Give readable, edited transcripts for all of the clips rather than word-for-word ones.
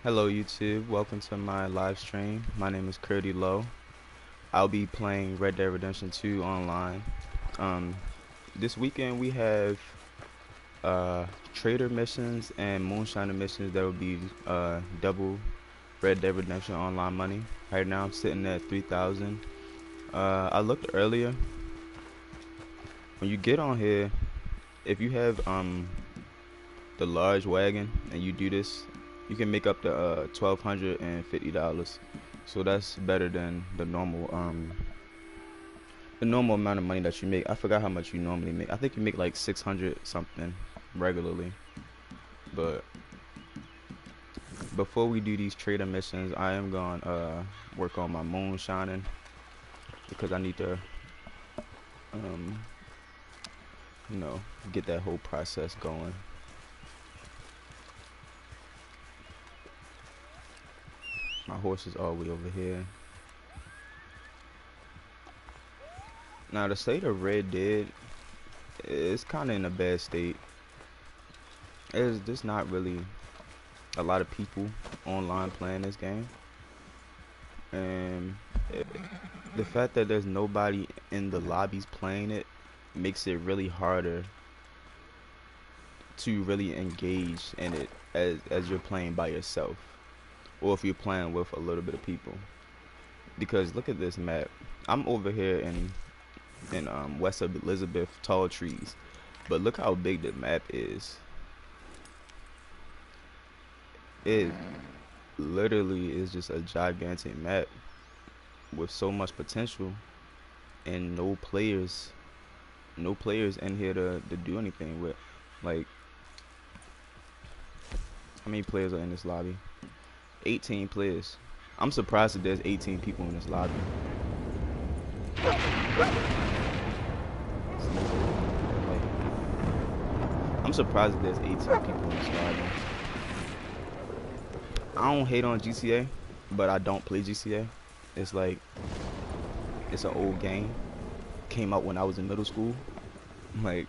Hello YouTube, welcome to my live stream. My name is Curdy Lowe. I'll be playing Red Dead Redemption 2 online. This weekend we have trader missions and Moonshine missions that will be double Red Dead Redemption online money. Right now I'm sitting at 3,000. I looked earlier. When you get on here, if you have the large wagon and you do this, you can make up to $1,250. So that's better than the normal amount of money that you make. I forgot how much you normally make. I think you make like 600 something regularly. But before we do these trader missions, I am gonna work on my moonshining because I need to you know, get that whole process going. My horse is all the way over here. Now the state of Red Dead is kind of in a bad state. There's not really a lot of people online playing this game, and the fact that there's nobody in the lobbies playing it makes it really harder to really engage in it as you're playing by yourself, or if you're playing with a little bit of people. Because look at this map. I'm over here in West Elizabeth, tall trees, but look how big the map is. It literally is just a gigantic map with so much potential, and no players in here to do anything with. Like, how many players are in this lobby? 18 players. I'm surprised that there's 18 people in this lobby. I'm surprised that there's 18 people in this lobby. I don't hate on GTA, but I don't play GTA. It's like, it's an old game. Came out when I was in middle school. Like,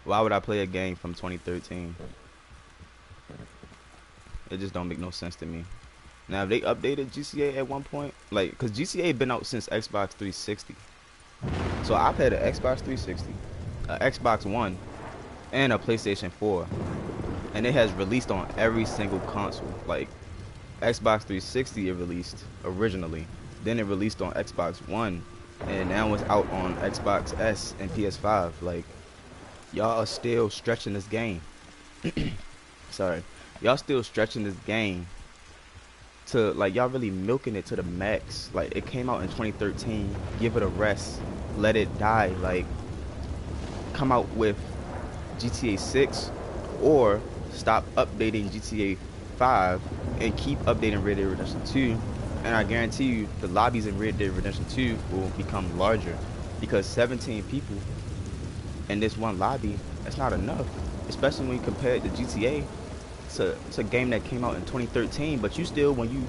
why would I play a game from 2013? It just don't make no sense to me. Now, if they updated GTA at one point, like, because GTA been out since Xbox 360. So I've had an Xbox 360, an Xbox One, and a PlayStation 4. And it has released on every single console. Like, Xbox 360 it released originally. Then it released on Xbox One, and now it's out on Xbox S and PS5. Like, y'all are still stretching this game. Sorry, y'all still stretching this game to, like, y'all really milking it to the max. Like, it came out in 2013. Give it a rest. Let it die. Like, come out with GTA 6 or stop updating GTA 5 and keep updating Red Dead Redemption 2, and I guarantee you the lobbies in Red Dead Redemption 2 will become larger, because 17 people in this one lobby, that's not enough, especially when you compare it to GTA. It's a game that came out in 2013, but you still, when you,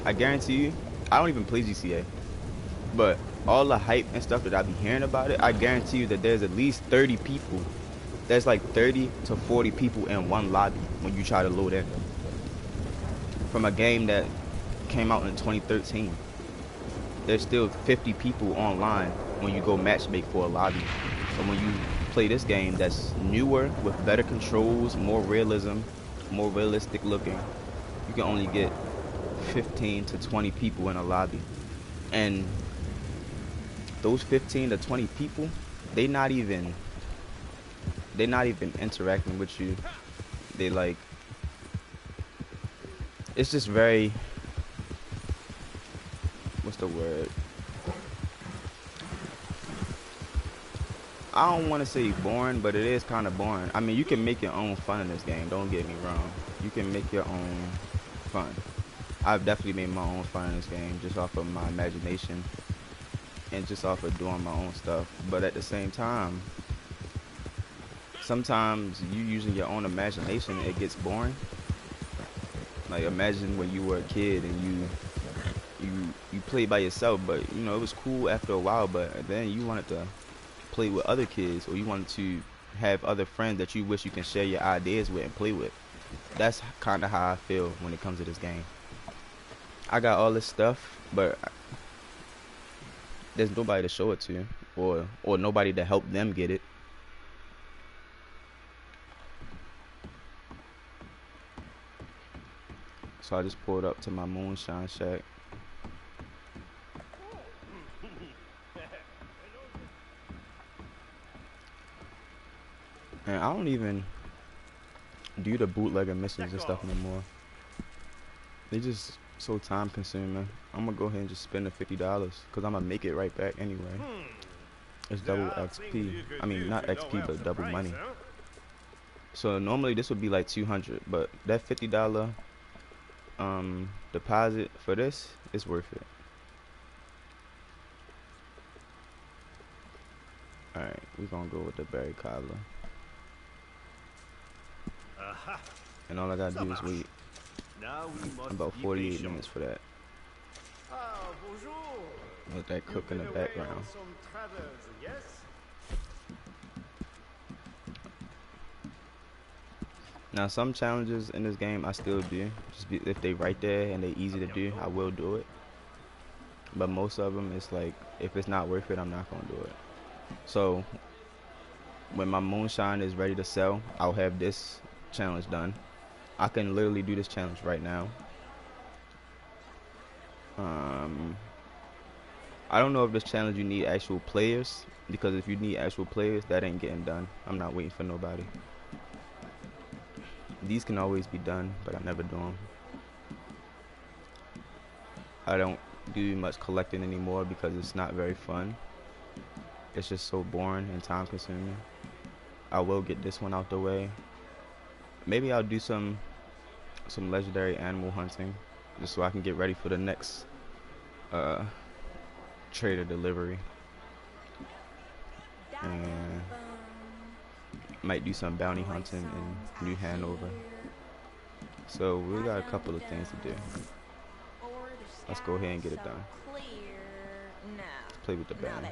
I guarantee you, I don't even play GTA, but all the hype and stuff that I be hearing about it, I guarantee you that there's at least 30 people. There's like 30 to 40 people in one lobby when you try to load in. From a game that came out in 2013. There's still 50 people online when you go matchmake for a lobby. So when you play this game that's newer, with better controls, more realism, more realistic looking, you can only get 15 to 20 people in a lobby. And those 15 to 20 people, they not even interacting with you. They like, it's just very, what's the word? I don't want to say boring, but it is kind of boring. I mean, you can make your own fun in this game. Don't get me wrong. You can make your own fun. I've definitely made my own fun in this game just off of my imagination and just off of doing my own stuff. But at the same time, sometimes you using your own imagination, it gets boring. Like, imagine when you were a kid and you played by yourself, but you know it was cool after a while. But then you wanted to play with other kids, or you wanted to have other friends that you wish you can share your ideas with and play with. That's kind of how I feel when it comes to this game. I got all this stuff, but there's nobody to show it to, or nobody to help them get it. So I just pulled up to my Moonshine shack. And I don't even do the bootlegger missions and stuff no more. They just so time consuming. I'm gonna go ahead and just spend the $50 because I'm gonna make it right back anyway. It's double XP. I mean, not XP, but double money. So normally this would be like 200, but that $50 deposit for this is worth it. Alright, we're gonna go with the berry cobbler. And all I gotta do is wait about 48 minutes for that. Let that cook in the background. Now some challenges in this game I still do. If they right there and they easy to do, I will do it. But most of them, it's like, if it's not worth it, I'm not gonna do it. So when my Moonshine is ready to sell, I'll have this challenge done. I can literally do this challenge right now. I don't know if this challenge you need actual players, because if you need actual players, that ain't getting done. I'm not waiting for nobody. These can always be done, but I never do them. I don't do much collecting anymore because it's not very fun. It's just so boring and time consuming. I will get this one out the way. Maybe I'll do some legendary animal hunting just so I can get ready for the next trader delivery. And might do some bounty hunting in New Hanover. So we got a couple of things to do. Let's go ahead and get it done. Let's play with the band.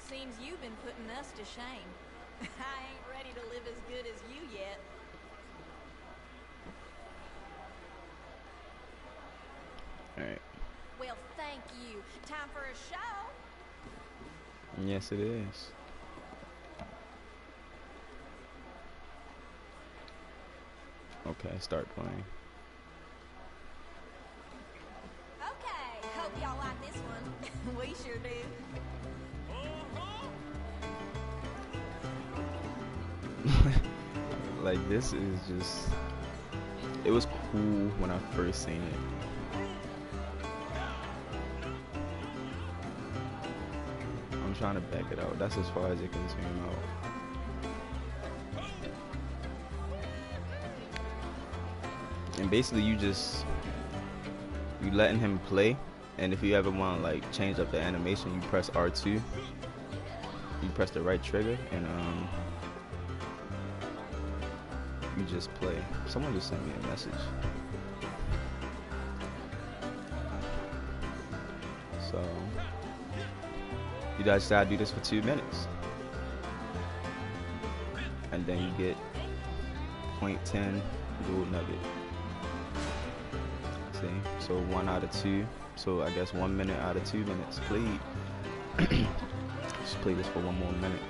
Seems you've been putting us to shame. I ain't ready to live as good as you yet. Alright. Well, thank you. Time for a show. Yes, it is. Okay, start playing. sure do. Like this is just, it was cool when I first seen it. I'm trying to back it out. That's as far as it can zoom out. And basically you letting him play, and if you ever want to like change up the animation, you press R2, you press the right trigger, and you just play. Someone just sent me a message. So you guys gotta do this for 2 minutes, and then you get 0.10 gold nugget. See, so 1 out of 2. So I guess 1 minute out of 2 minutes played. Just play this for 1 more minute.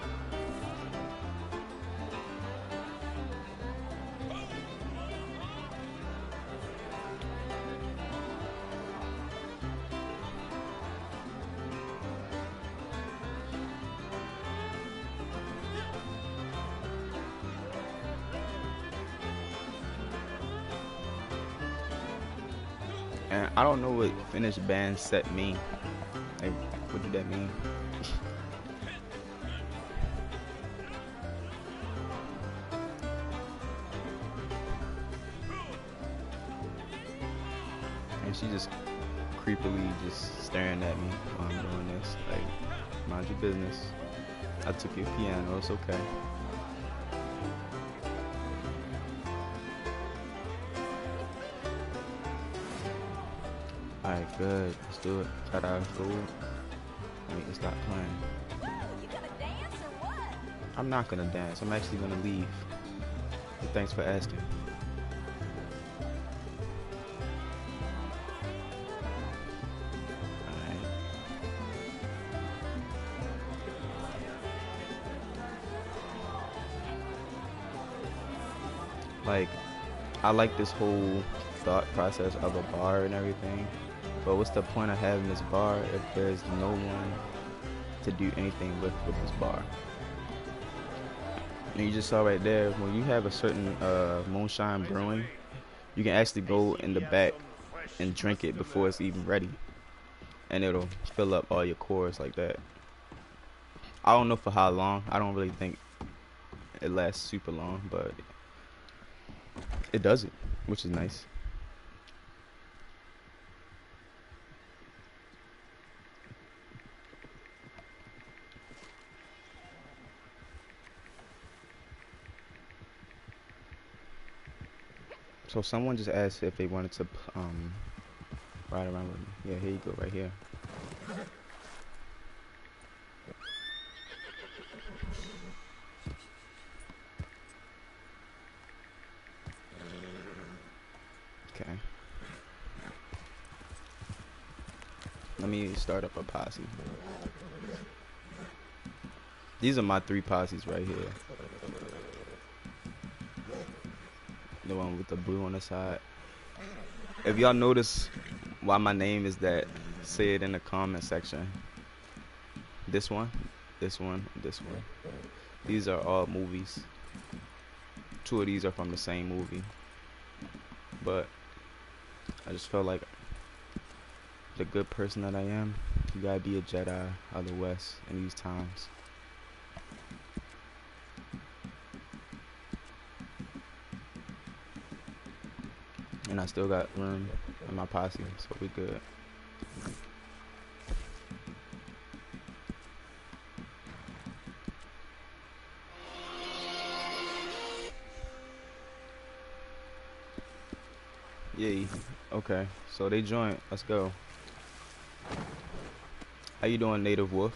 And I don't know what finished band set mean. Like, what did that mean? And she just creepily just staring at me while I'm doing this. Like, mind your business. I took your piano, it's okay. Alright, good. Let's do it. Cut out food. And we can stop playing. Whoa, you gonna dance or what? I'm not gonna dance. I'm actually gonna leave. But thanks for asking. Alright. Like, I like this whole thought process of a bar and everything. But what's the point of having this bar if there's no one to do anything with this bar? And you just saw right there, when you have a certain moonshine brewing, you can actually go in the back and drink it before it's even ready. And it'll fill up all your cores like that. I don't know for how long. I don't really think it lasts super long, but it does it, which is nice. So someone just asked if they wanted to ride around with me. Yeah, here you go, right here. Okay. Let me start up a posse. These are my 3 posses right here. The one with the blue on the side. If y'all notice why my name is that, say it in the comment section. This one, this one, this one. These are all movies. 2 of these are from the same movie. But I just felt like the good person that I am, you gotta be a Jedi of the West in these times. And I still got room in my posse, so we good. Yay. Okay, so they joined. Let's go. How you doing, Native Wolf?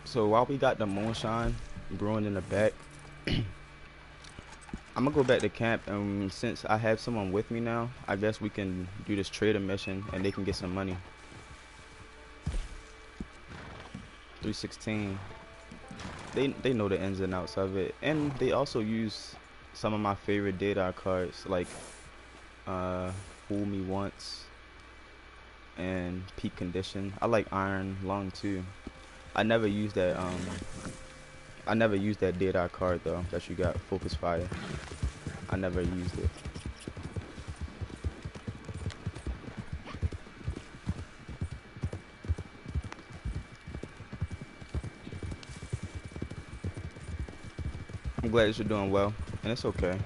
So while we got the moonshine brewing in the back, I'm gonna go back to camp, and since I have someone with me now, I guess we can do this trader mission and they can get some money. 316. They know the ins and outs of it, and they also use some of my favorite data cards, like fool me once and peak condition. I like iron lung too. I never used that I never used that dead eye card though that you got, focus fire. I never used it. I'm glad that you're doing well, and it's okay.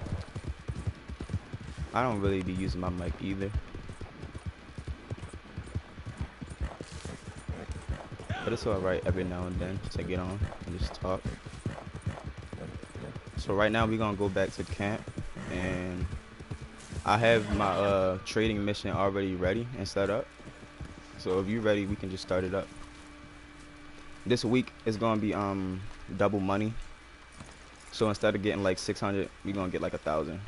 I don't really be using my mic either, but it's alright every now and then to get on and just talk. So right now we're gonna go back to camp, and I have my trading mission already ready and set up. So if you're ready, we can just start it up. This week is gonna be double money. So instead of getting like 600, we're gonna get like 1,000.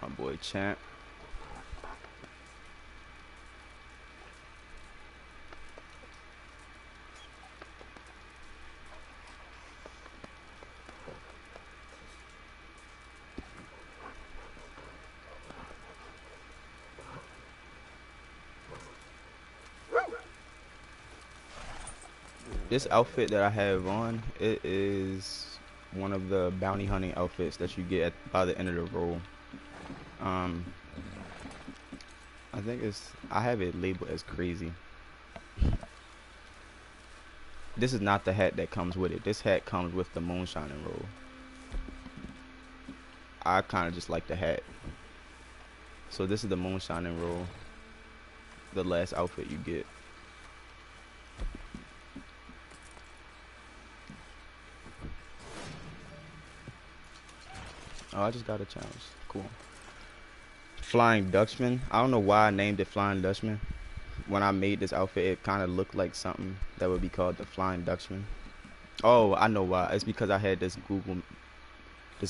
My boy Champ. This outfit that I have on, it is one of the bounty hunting outfits that you get by the end of the roll. I think I have it labeled as crazy. This is not the hat that comes with it. This hat comes with the Moonshine roll. I kind of just like the hat. So this is the Moonshine roll. The last outfit you get. Oh, I just got a challenge. Cool. Flying Dutchman. I don't know why I named it Flying Dutchman. When I made this outfit, it kind of looked like something that would be called the Flying Dutchman. Oh, I know why. It's because I had this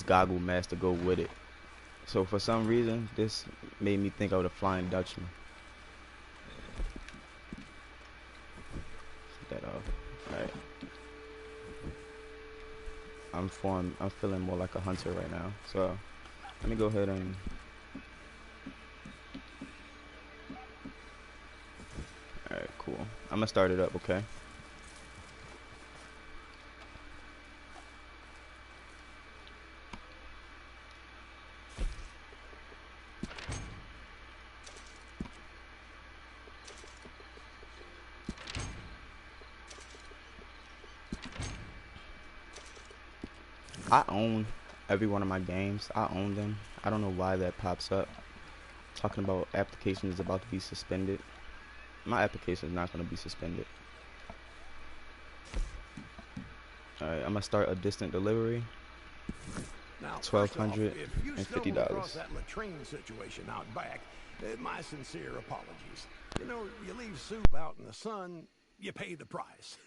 goggle mask to go with it. So for some reason, this made me think of the Flying Dutchman. Take that off. Alright. I'm feeling more like a hunter right now. So let me go ahead and alright, cool. I'm gonna start it up, okay? I own every one of my games. I own them. I don't know why that pops up. Talking about application is about to be suspended. My application is not going to be suspended. Alright, I'm going to start a distant delivery. Now, $1,250. That latrine situation out back, my sincere apologies. You know, you leave soup out in the sun, you pay the price.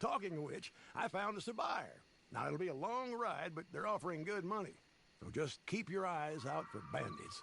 Talking of which, I found us a buyer. Now, it'll be a long ride, but they're offering good money. So just keep your eyes out for bandits.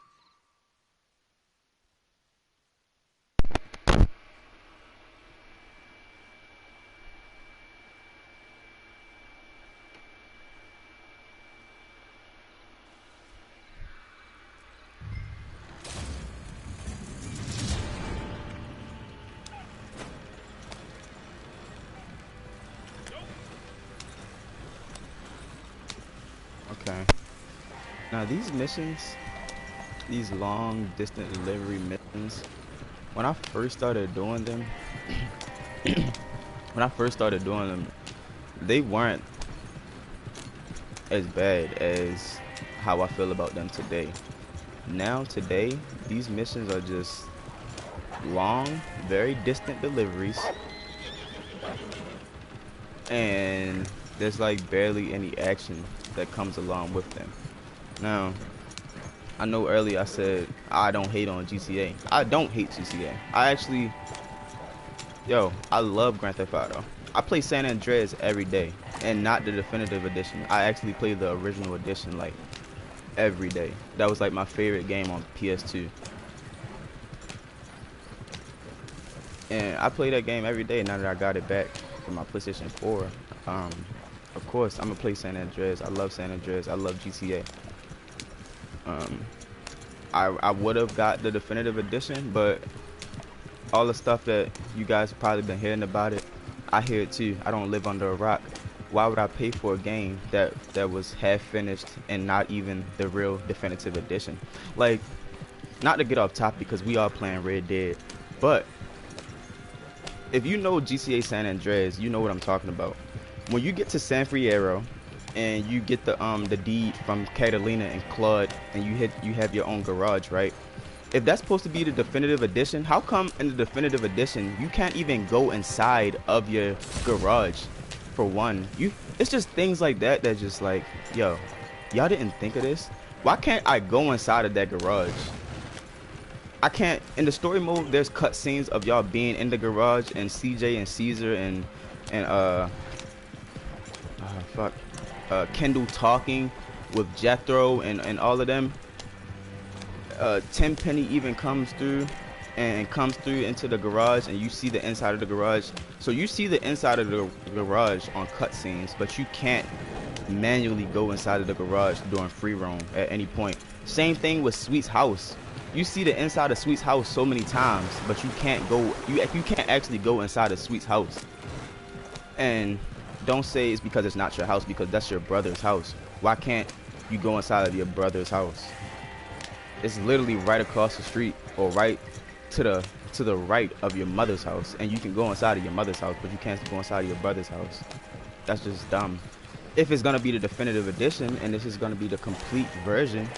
Okay. Now these missions, these long distant delivery missions, when I first started doing them, they weren't as bad as how I feel about them today. Now today, these missions are just long, very distant deliveries, and there's like barely any action that comes along with them. Now, I know earlier I said I don't hate on GTA. I don't hate GTA. I love Grand Theft Auto. I play San Andreas every day, and not the definitive edition. I actually play the original edition like every day. That was like my favorite game on PS2. And I play that game every day now that I got it back. for my PlayStation 4. Of course, I'm gonna play San Andreas. I love San Andreas. I love GTA. Um, I would have got the definitive edition, but all the stuff that you guys have probably been hearing about it, I hear it too. I don't live under a rock. Why would I pay for a game that was half finished and not even the real definitive edition? Like, not to get off topic because we are playing Red Dead, but if you know GTA San Andreas, you know what I'm talking about. When you get to San Fierro and you get the deed from Catalina and Claude and you have your own garage, right? If that's supposed to be the definitive edition, how come in the definitive edition you can't even go inside of your garage? For one, it's just things like that that just like, yo, y'all didn't think of this? Why can't I go inside of that garage? I can't. In the story mode, there's cutscenes of y'all being in the garage and CJ and Caesar and Kendall talking with Jethro and all of them. Tenpenny even comes through into the garage, and you see the inside of the garage. So you see the inside of the garage on cutscenes, but you can't manually go inside of the garage during free roam at any point. Same thing with Sweet's house. You see the inside of Sweet's house so many times, but you can't go. You can't actually go inside of Sweet's house. And don't say it's because it's not your house, because that's your brother's house. Why can't you go inside of your brother's house? It's literally right across the street, or right to the right of your mother's house, and you can go inside of your mother's house, but you can't go inside of your brother's house. That's just dumb. If it's gonna be the definitive edition and this is gonna be the complete version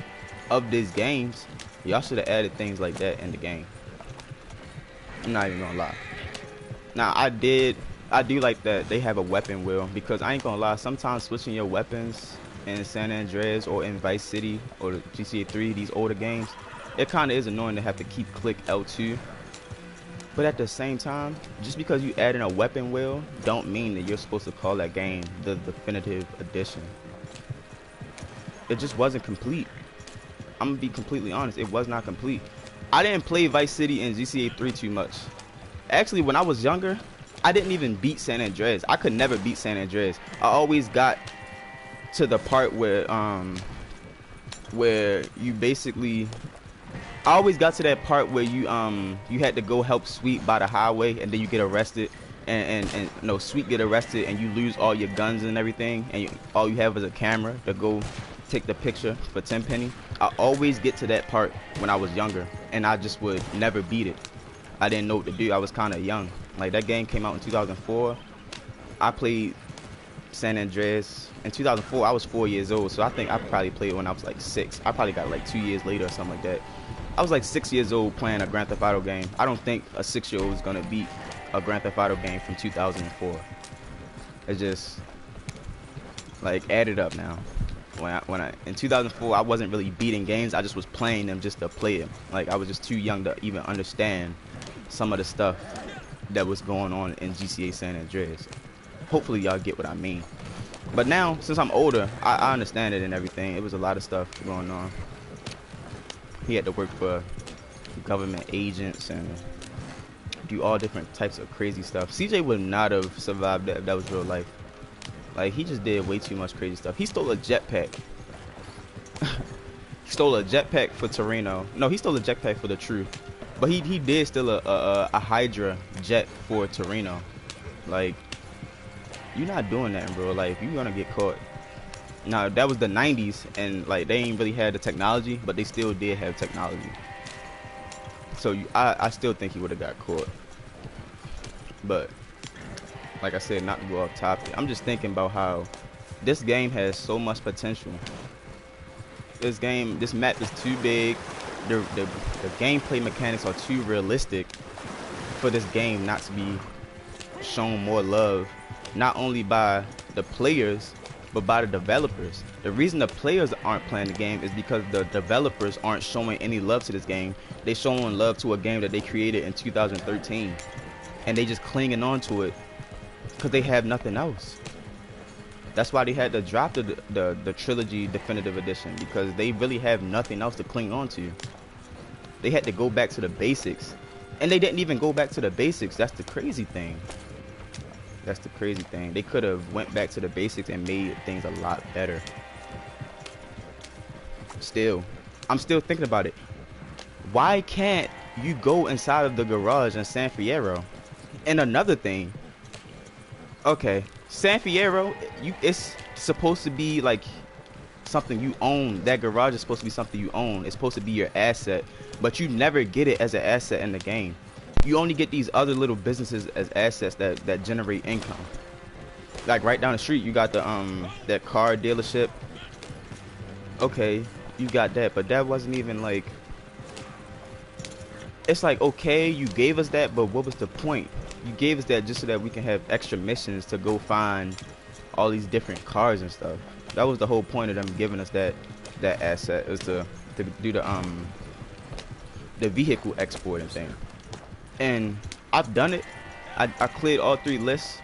of these games, y'all should have added things like that in the game. I'm not even gonna lie. Now I do like that they have a weapon wheel, because I ain't gonna lie, sometimes switching your weapons in San Andreas or in Vice City or GTA 3, these older games, it kind of is annoying to have to keep click L2. But at the same time, just because you add in a weapon wheel don't mean that you're supposed to call that game the definitive edition. It just wasn't complete. I'm gonna be completely honest, it was not complete. I didn't play Vice City and GTA 3 too much. Actually, when I was younger, I didn't even beat San Andreas. I could never beat San Andreas. I always got to the part where you basically, I always got to that part where you had to go help Sweet by the highway, and then you get arrested, and no, Sweet get arrested, and you lose all your guns and everything, and all you have is a camera to go take the picture for Tenpenny. I always get to that part when I was younger, and I just would never beat it. I didn't know what to do. I was kind of young. Like, that game came out in 2004. I played San Andreas in 2004. I was 4 years old, so I think I probably played it when I was like 6. I probably got like 2 years later or something like that. I was like 6 years old playing a Grand Theft Auto game. I don't think a 6-year-old is gonna beat a Grand Theft Auto game from 2004. It's just like, add it up now. When I in 2004, I wasn't really beating games. I just was playing them just to play them. Like, I was just too young to even understand some of the stuff that was going on in GTA San Andreas. Hopefully y'all get what I mean. But now, since I'm older, I understand it and everything. It was a lot of stuff going on. He had to work for government agents and do all different types of crazy stuff. CJ would not have survived that if that was real life. Like, he just did way too much crazy stuff. He stole a jetpack. He stole a jetpack for Torino. No, he stole a jetpack for the Truth. But he did steal a Hydra jet for Torino. Like, you're not doing that, bro. Like, you're gonna get caught. Now, that was the 90s, and like, they ain't really had the technology, but they still did have technology. So I still think he would have got caught. But like I said, not to go off topic, I'm just thinking about how this game has so much potential. This map is too big. The gameplay mechanics are too realistic for this game not to be shown more love, not only by the players but by the developers. The reason the players aren't playing the game is because the developers aren't showing any love to this game. They showing love to a game that they created in 2013, and they just clinging on to it because they have nothing else. That's why they had to drop the trilogy definitive edition, because they really have nothing else to cling on to. They had to go back to the basics, and they didn't even go back to the basics. That's the crazy thing. That's the crazy thing. They could have went back to the basics and made things a lot better. Still, I'm still thinking about it. Why can't you go inside of the garage in San Fierro? And another thing, okay, San Fierro, it's supposed to be like something you own. That garage is supposed to be something you own. It's supposed to be your asset, but you never get it as an asset in the game. You only get these other little businesses as assets that generate income. Like right down the street, you got the that car dealership. Okay, you got that, but that wasn't even like. It's like, okay, you gave us that, but what was the point? You gave us that just so that we can have extra missions to go find all these different cars and stuff. That was the whole point of them giving us that asset, is to do the vehicle exporting thing. And I've done it. I cleared all 3 lists.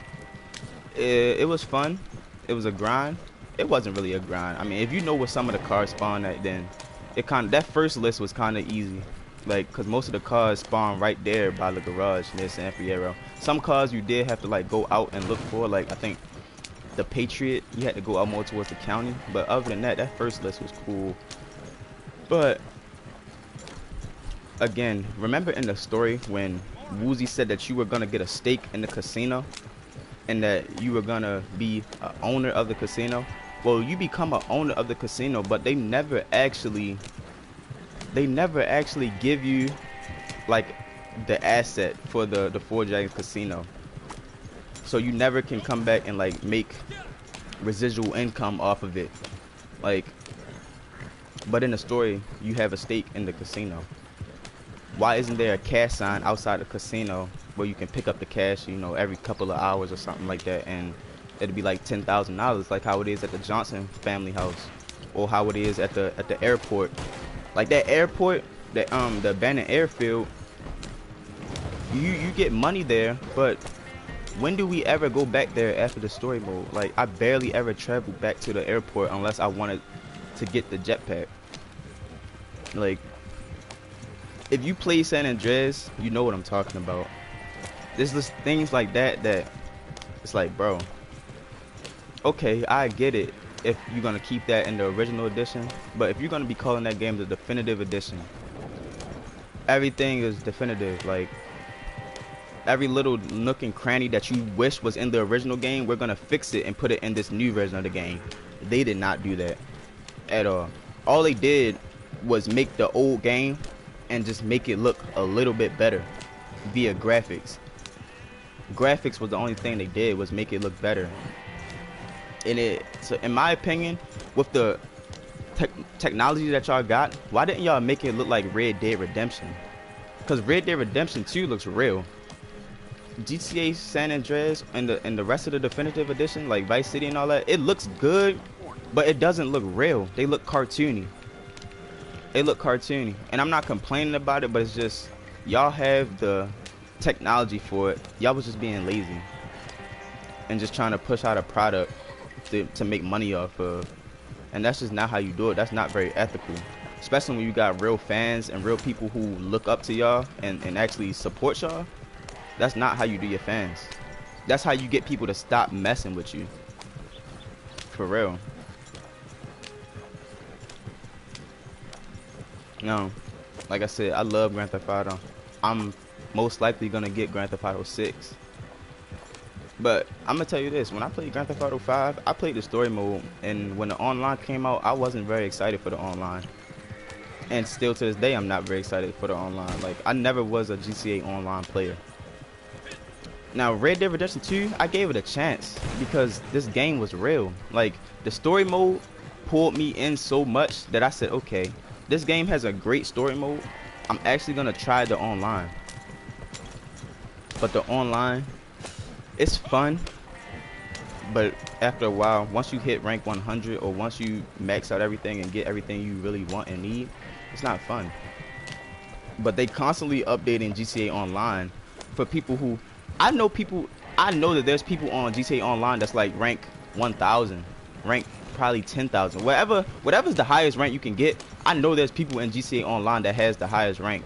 It was fun. It was a grind. It wasn't really a grind. I mean, if you know where some of the cars spawn at, then it that first list was kind of easy. Like, because most of the cars spawn right there by the garage near San Fierro. Some cars you did have to like go out and look for. Like, I think the Patriot, you had to go out more towards the county. But other than that, that first list was cool. But again, remember in the story when Woozie said that you were gonna get a stake in the casino and that you were gonna be an owner of the casino? Well, you become an owner of the casino, but they never actually give you like the asset for the Four Dragons casino. So you never can come back and like make residual income off of it. Like, but in the story, you have a stake in the casino. Why isn't there a cash sign outside the casino where you can pick up the cash, you know, every couple of hours or something like that, and it'd be like $10,000, like how it is at the Johnson family house, or how it is at the airport. Like that airport, the abandoned airfield, you get money there, but when do we ever go back there after the story mode? Like, I barely ever travel back to the airport unless I wanted to get the jetpack. Like, if you play San Andreas, you know what I'm talking about. There's just things like that it's like, bro, okay, I get it if you're gonna keep that in the original edition, but if you're gonna be calling that game the definitive edition, everything is definitive. Like, every little nook and cranny that you wish was in the original game, we're gonna fix it and put it in this new version of the game. They did not do that at all. All they did was make the old game and just make it look a little bit better via graphics. Graphics was the only thing they did, was make it look better. And so in my opinion, with the technology that y'all got, why didn't y'all make it look like Red Dead Redemption? Because Red Dead Redemption 2 looks real. GTA San Andreas and the rest of the definitive edition, like Vice City and all that, it looks good, but it doesn't look real. They look cartoony. And I'm not complaining about it, but it's just, y'all have the technology for it. Y'all was just being lazy and just trying to push out a product to make money off of, and that's just not how you do it. That's not very ethical, especially when you got real fans and real people who look up to y'all and actually support y'all. That's not how you do your fans. That's how you get people to stop messing with you, for real. No, like I said, I love Grand Theft Auto. I'm most likely gonna get Grand Theft Auto 6. But I'm gonna tell you this, when I played Grand Theft Auto 5, I played the story mode, and when the online came out, I wasn't very excited for the online. And still to this day, I'm not very excited for the online. Like, I never was a GTA Online player. Now, Red Dead Redemption 2, I gave it a chance because this game was real. Like, the story mode pulled me in so much that I said, okay, this game has a great story mode. I'm actually gonna try the online. But the online, it's fun, but after a while, once you hit rank 100 or once you max out everything and get everything you really want and need, it's not fun. But they constantly updating GTA Online for people who, I know that there's people on GTA Online that's like rank 1000, rank probably 10,000, whatever's the highest rank you can get. I know there's people in GTA Online that has the highest rank,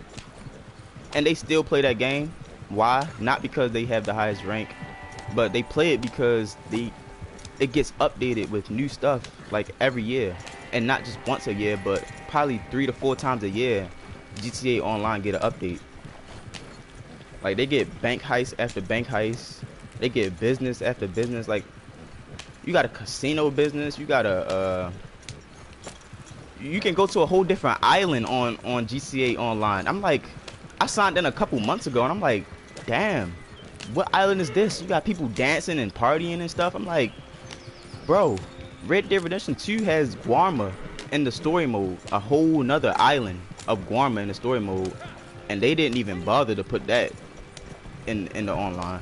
and they still play that game. Why? Not because they have the highest rank, but they play it because it gets updated with new stuff like every year, and not just once a year, but probably 3 to 4 times a year. GTA Online get an update. Like they get bank heist after bank heist, they get business after business. Like you got a casino business, you got a you can go to a whole different island on GTA Online. I'm like, I signed in a couple months ago, and I'm like, damn, what island is this? You got people dancing and partying and stuff. I'm like, bro, Red Dead Redemption 2 has Guarma in the story mode, a whole nother island of Guarma in the story mode, and they didn't even bother to put that in the online.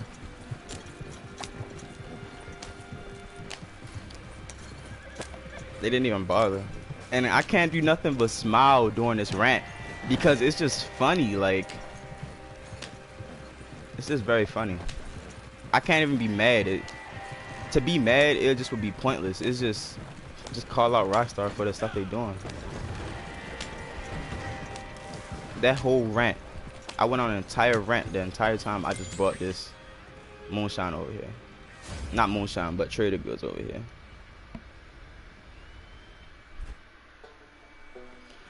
They didn't even bother. And I can't do nothing but smile during this rant because it's just funny. Like, it's just very funny. I can't even be mad. To be mad, it just would be pointless. It's just call out Rockstar for the stuff they're doing. That whole rant, I went on an entire rant the entire time I just bought this Moonshine over here. Not Moonshine, but Trader Goods over here.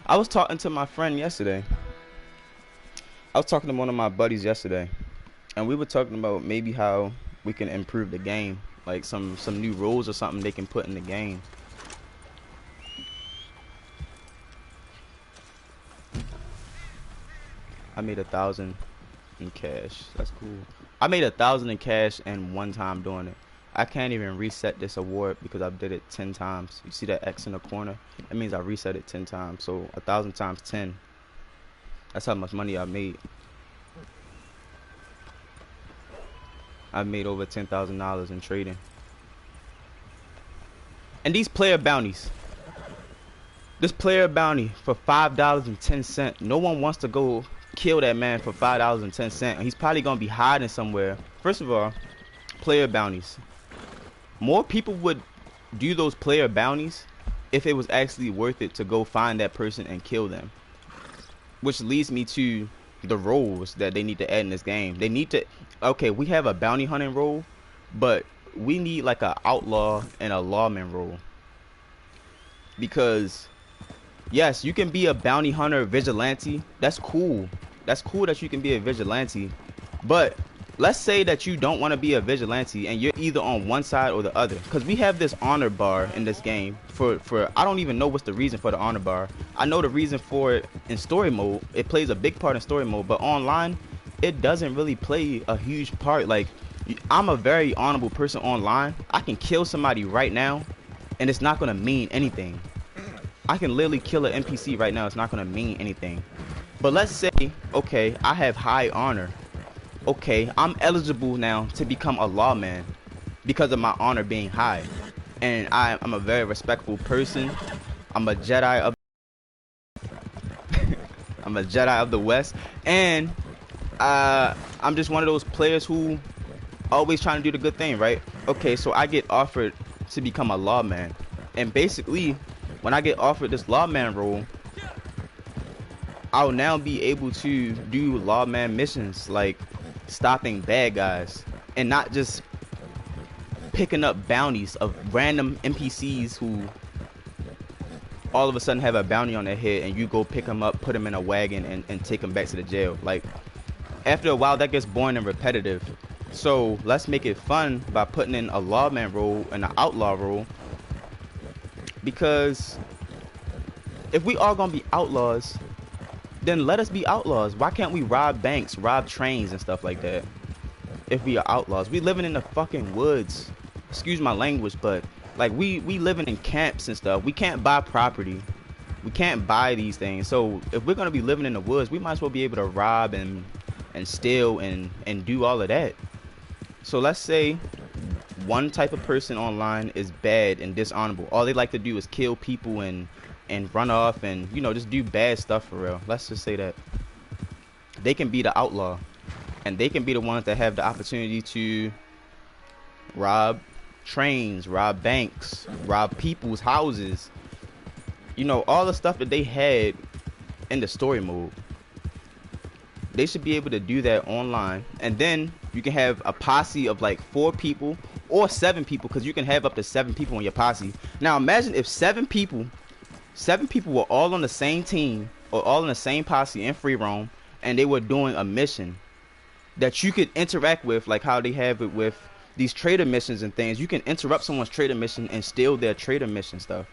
I was talking to my friend yesterday. I was talking to one of my buddies yesterday, and we were talking about maybe how we can improve the game, like some new rules or something they can put in the game. I made 1,000 in cash. That's cool. I made 1,000 in cash and one time doing it. I can't even reset this award because I did it 10 times. You see that X in the corner? That means I reset it 10 times. So 1,000 times 10. That's how much money I made. I made over $10,000 in trading. And these player bounties. This player bounty for $5.10. No one wants to go kill that man for $5.10. He's probably gonna be hiding somewhere. First of all, player bounties. More people would do those player bounties if it was actually worth it to go find that person and kill them. Which leads me to the roles that they need to add in this game. They need to, okay, we have a bounty hunting role, but we need like an outlaw and a lawman role. Because yes, you can be a bounty hunter vigilante. That's cool. That's cool that you can be a vigilante. But let's say that you don't want to be a vigilante and you're either on one side or the other. Because we have this honor bar in this game for I don't even know what's the reason for the honor bar. I know the reason for it in story mode. It plays a big part in story mode, but online it doesn't really play a huge part. Like, I'm a very honorable person online. I can kill somebody right now and it's not going to mean anything. I can literally kill an NPC right now. It's not going to mean anything. But let's say, okay, I have high honor. Okay, I'm eligible now to become a lawman because of my honor being high. And I'm a very respectful person. I'm a Jedi of I'm a Jedi of the West. And I'm just one of those players who always trying to do the good thing, right? Okay, so I get offered to become a lawman. And basically, when I get offered this lawman role, I'll now be able to do lawman missions like stopping bad guys and not just picking up bounties of random NPCs who all of a sudden have a bounty on their head and you go pick them up, put them in a wagon and take them back to the jail. Like, after a while that gets boring and repetitive. So let's make it fun by putting in a lawman role and an outlaw role. Because if we are gonna be outlaws, then let us be outlaws. Why can't we rob banks, rob trains and stuff like that? If we are outlaws, we living in the fucking woods. Excuse my language, but like we living in camps and stuff. We can't buy property. We can't buy these things. So if we're gonna be living in the woods, we might as well be able to rob and steal and do all of that. So let's say one type of person online is bad and dishonorable. All they like to do is kill people and run off and, you know, just do bad stuff for real. Let's just say that. They can be the outlaw. And they can be the ones that have the opportunity to rob trains, rob banks, rob people's houses. You know, all the stuff that they had in the story mode. they should be able to do that online, and then you can have a posse of like 4 people or 7 people, because you can have up to 7 people in your posse. Now imagine if 7 people were all on the same team or all in the same posse in free roam, and they were doing a mission that you could interact with, like how they have it with these trader missions and things. You can interrupt someone's trader mission and steal their trader mission stuff.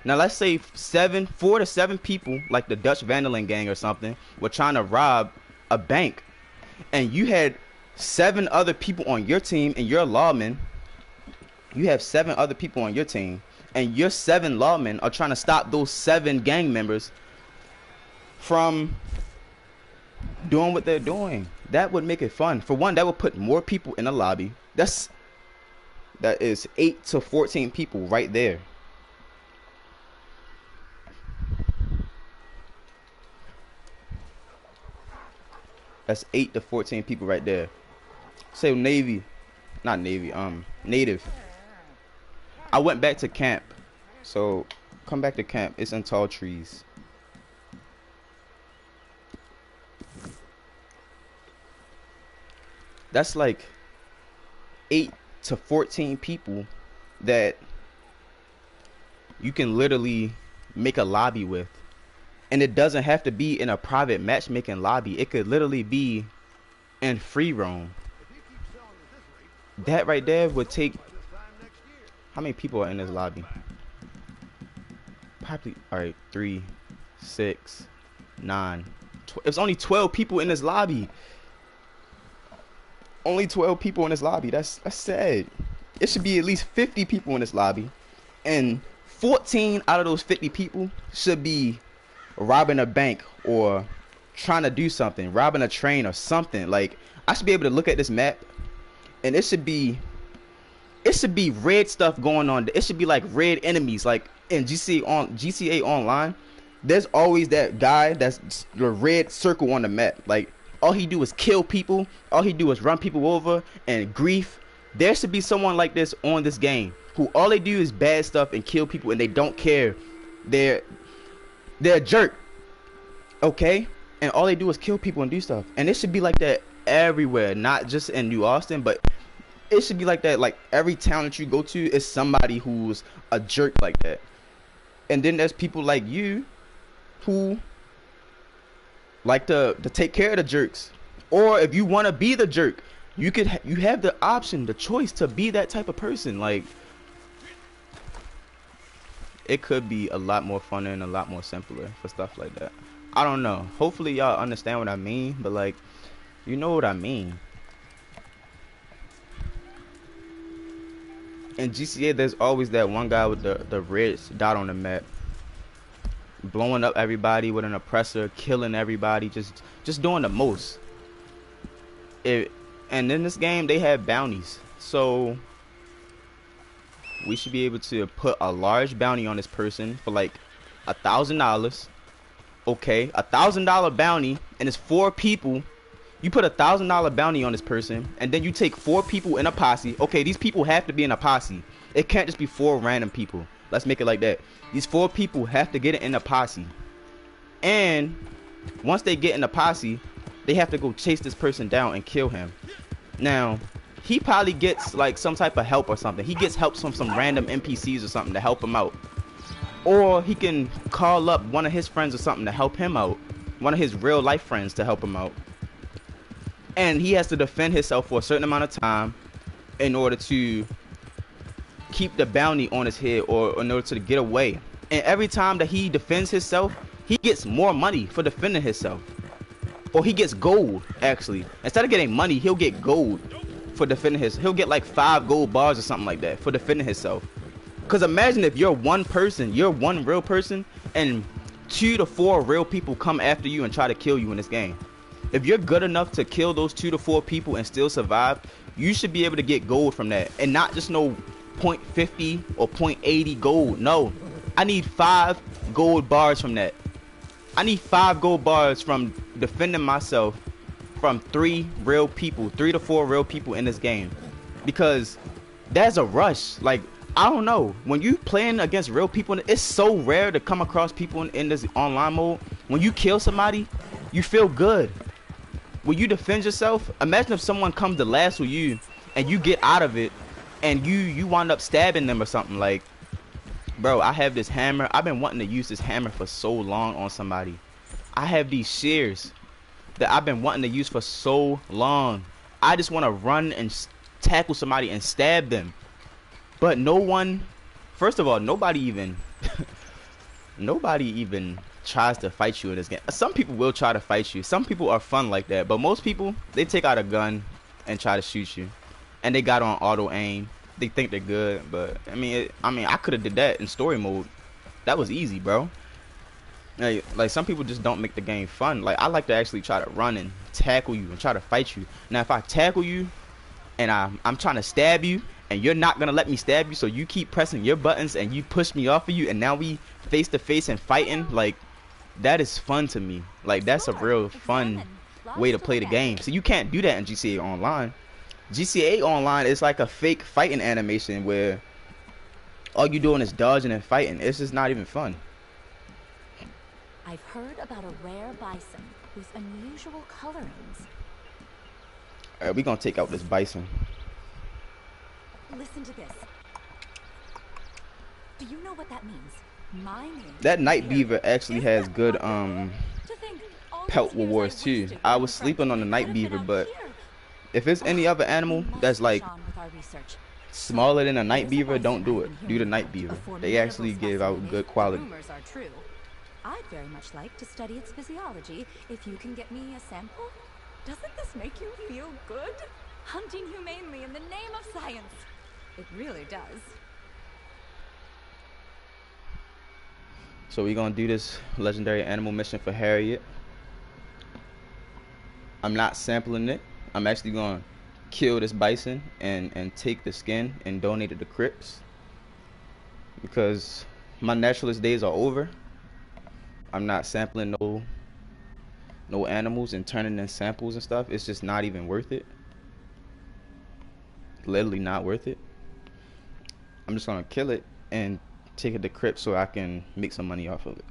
Now let's say 4 to 7 people, like the Dutch Vandalin gang or something, were trying to rob a bank, and you had 7 other people on your team, and you're a lawman. You have 7 other people on your team, and your 7 lawmen are trying to stop those 7 gang members from doing what they're doing. That would make it fun. For one, that would put more people in the lobby. That is 8 to 14 people right there. That's 8 to 14 people right there. Say native. I went back to camp. So come back to camp. It's in tall trees. That's like 8 to 14 people that you can literally make a lobby with. And it doesn't have to be in a private matchmaking lobby. It could literally be in free roam. That right there would take... How many people are in this lobby? Probably, alright, 3, 6, 9. It's only 12 people in this lobby. Only 12 people in this lobby. That's sad. It should be at least 50 people in this lobby. And 14 out of those 50 people should be robbing a bank or trying to do something, robbing a train or something. Like, I should be able to look at this map, and it should be red stuff going on. It should be like red enemies, like in GTA Online. There's always that guy that's the red circle on the map. Like, all he do is kill people, all he do is run people over and grief. There should be someone like this on this game, who all they do is bad stuff and kill people, and they don't care. They're a jerk, okay? And all they do is kill people and do stuff. And it should be like that everywhere, not just in New Austin, but it should be like that. Like, every town that you go to is somebody who's a jerk like that. And then there's people like you who like to take care of the jerks. Or if you want to be the jerk, you have the option, the choice to be that type of person. Like, it could be a lot more funner and a lot more simpler for stuff like that. I don't know. Hopefully y'all understand what I mean, but like, you know what I mean. In GTA, there's always that one guy with the red dot on the map, blowing up everybody with an oppressor, killing everybody, just doing the most. And in this game, they have bounties, so we should be able to put a large bounty on this person for like $1,000. Okay, $1,000 bounty, and it's 4 people. You put $1,000 bounty on this person, and then you take 4 people in a posse. Okay, these people have to be in a posse. It can't just be 4 random people. Let's make it like that. These 4 people have to get in a posse, and once they get in a posse, they have to go chase this person down and kill him. Now, he probably gets like some type of help or something. He gets help from some random NPCs or something to help him out. Or he can call up one of his friends or something to help him out. One of his real life friends to help him out. And he has to defend himself for a certain amount of time in order to keep the bounty on his head, or in order to get away. And every time that he defends himself, he gets more money for defending himself. Or he gets gold, actually. Instead of getting money, he'll get gold for defending his. He'll get like 5 gold bars or something like that for defending himself. Because imagine if you're one person, you're one real person, and 2 to 4 real people come after you and try to kill you in this game. If you're good enough to kill those 2 to 4 people and still survive, you should be able to get gold from that. And not just no 0.50 or 0.80 gold. No, I need 5 gold bars from that. I need 5 gold bars from defending myself from 3 to 4 real people in this game. Because that's a rush. Like, I don't know, when you playing against real people, it's so rare to come across people in this online mode. When you kill somebody, you feel good. when you defend yourself, imagine if someone comes to lasso you and you get out of it and you wind up stabbing them or something. Like, bro, I have this hammer. I've been wanting to use this hammer for so long on somebody. I have these shears that I've been wanting to use for so long. I just want to run and tackle somebody and stab them. But no one, first of all, nobody even tries to fight you in this game. Some people will try to fight you. Some people are fun like that. But most people, they take out a gun and try to shoot you. And they got on auto aim. They think they're good, but I mean, I could have did that in story mode. That was easy, bro. Like some people just don't make the game fun. Like I like to actually try to run and tackle you and try to fight you. Now if I tackle you and I'm trying to stab you and you're not gonna let me stab you, so you keep pressing your buttons and you push me off of you, and now we face to face and fighting, like that is fun to me. Like that's a real fun way to play the game. So you can't do that in GTA Online. GTA Online is like a fake fighting animation where all you doing is dodging and fighting. It's just not even fun. I've heard about a rare bison with unusual colorings. Alright, we gonna take out this bison. Listen to this. Do you know what that means? My name. That night beaver actually has good pelt rewards too. I was sleeping on the night beaver, but if it's any other animal that's like smaller than a night beaver, don't do it. Do the night beaver. They actually give out good quality. I'd very much like to study its physiology if you can get me a sample. Doesn't this make you feel good? Hunting humanely in the name of science. It really does. So we're gonna do this legendary animal mission for Harriet. I'm not sampling it. I'm actually gonna kill this bison and take the skin and donate it to Crips, because my naturalist days are over. I'm not sampling no animals and turning in samples and stuff. It's just not even worth it. Literally not worth it. I'm just gonna kill it and take it to Crips so I can make some money off of it.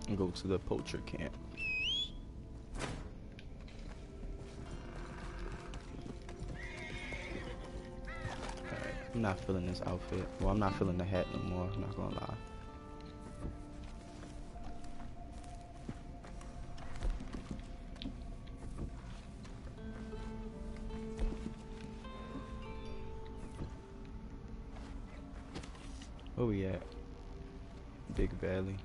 And go to the poacher camp. Alright, I'm not feeling this outfit. Well, I'm not feeling the hat no more, I'm not gonna lie. Where we at? Big Valley.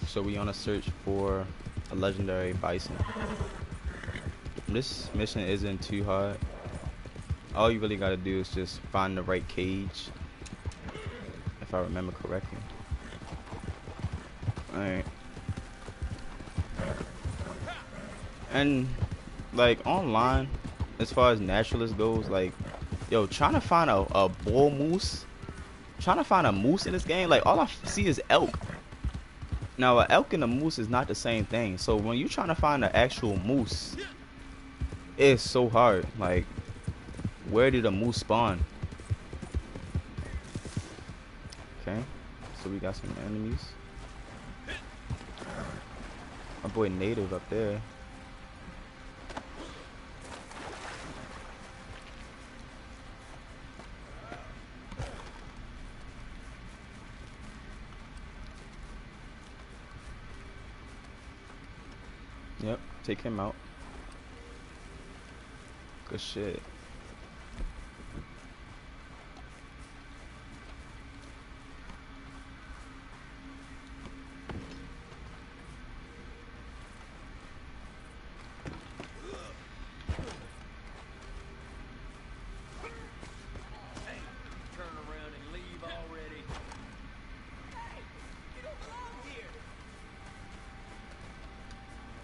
So we on a search for a legendary bison. This mission isn't too hard. All you really gotta do is just find the right cage, if I remember correctly. Alright. And like online, as far as naturalist goes, like yo, trying to find a bull moose trying to find a moose in this game, like all I see is elk. Now, an elk and a moose is not the same thing. So when you're trying to find an actual moose, it's so hard. Like, where did a moose spawn? Okay, so we got some enemies. My boy Native up there. Yep, take him out. Good shit.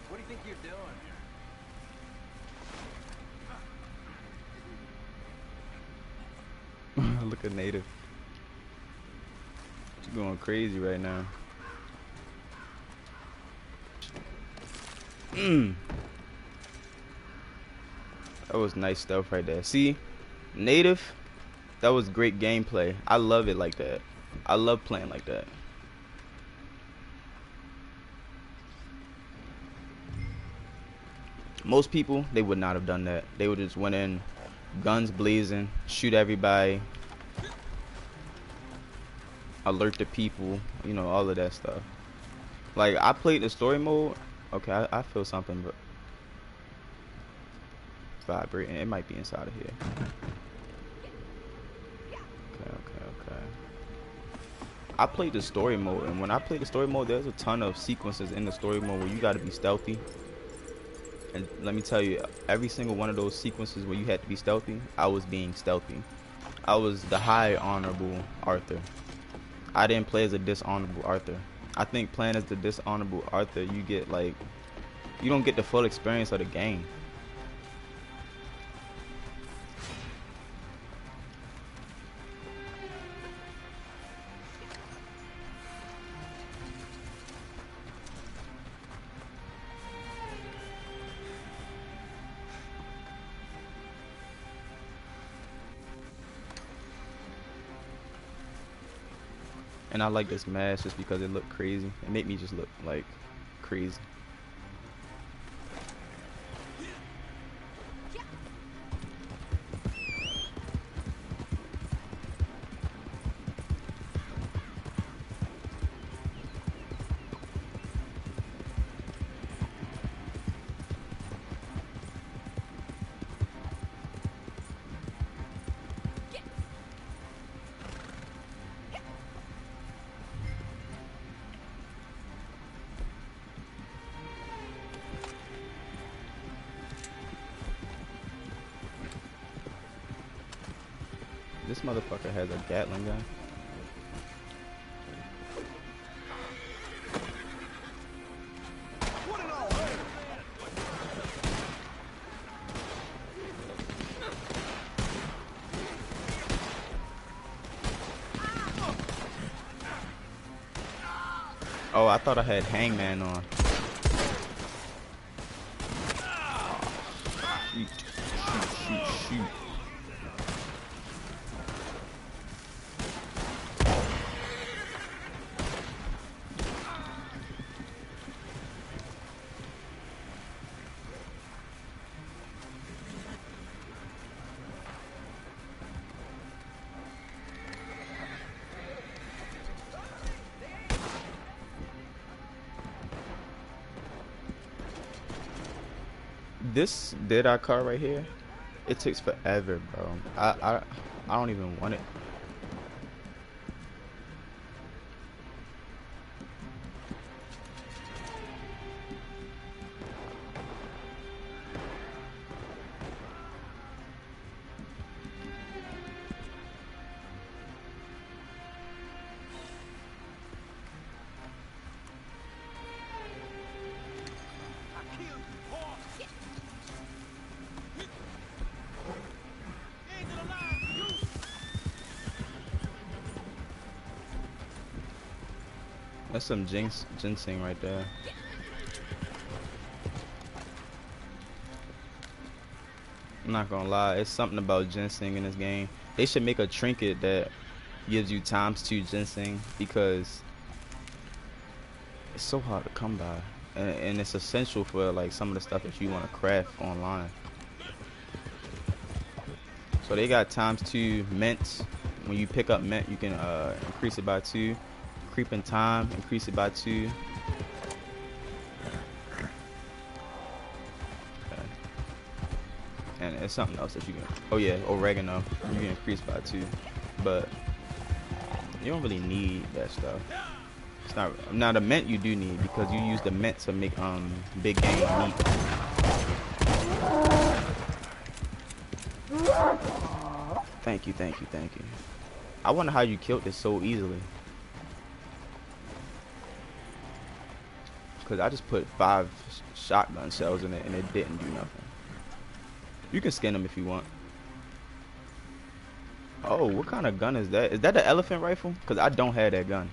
What do you think you're doing? Look at Native. She's going crazy right now. That was nice stuff right there. See, Native, that was great gameplay. I love it like that. I love playing like that. Most people, they would not have done that. They would just went in, guns blazing, shoot everybody, alert the people, you know, all of that stuff. Like, I played the story mode. Okay, I feel something, but it's vibrating. It might be inside of here. Okay. I played the story mode, and when I played the story mode, there's a ton of sequences in the story mode where you got to be stealthy. And let me tell you, every single one of those sequences where you had to be stealthy, I was being stealthy. I was the high honorable Arthur. I didn't play as a dishonorable Arthur. I think playing as the dishonorable Arthur, you get like, you don't get the full experience of the game. And I like this mask just because it looked crazy. It made me just look like crazy. This motherfucker has a Gatling gun. Oh, I thought I had Hangman on. Shoot. This Dead-Eye car right here, it takes forever, bro. I don't even want it. That's some ginseng right there. I'm not gonna lie, it's something about ginseng in this game. They should make a trinket that gives you ×2 ginseng because it's so hard to come by, and it's essential for like some of the stuff that you want to craft online. So they got ×2 mint. When you pick up mint, you can increase it by 2. Creeping time, increase it by 2. Okay. And it's something else that you can. Oh yeah, oregano. You can increase by 2, but you don't really need that stuff. It's not. Now the mint you do need because you use the mint to make big game meat. Thank you, thank you, thank you. I wonder how you killed this so easily. Cause I just put 5 shotgun shells in it and it didn't do nothing. You can skin them if you want. Oh, what kind of gun is that? Is that the elephant rifle? Cause I don't have that gun.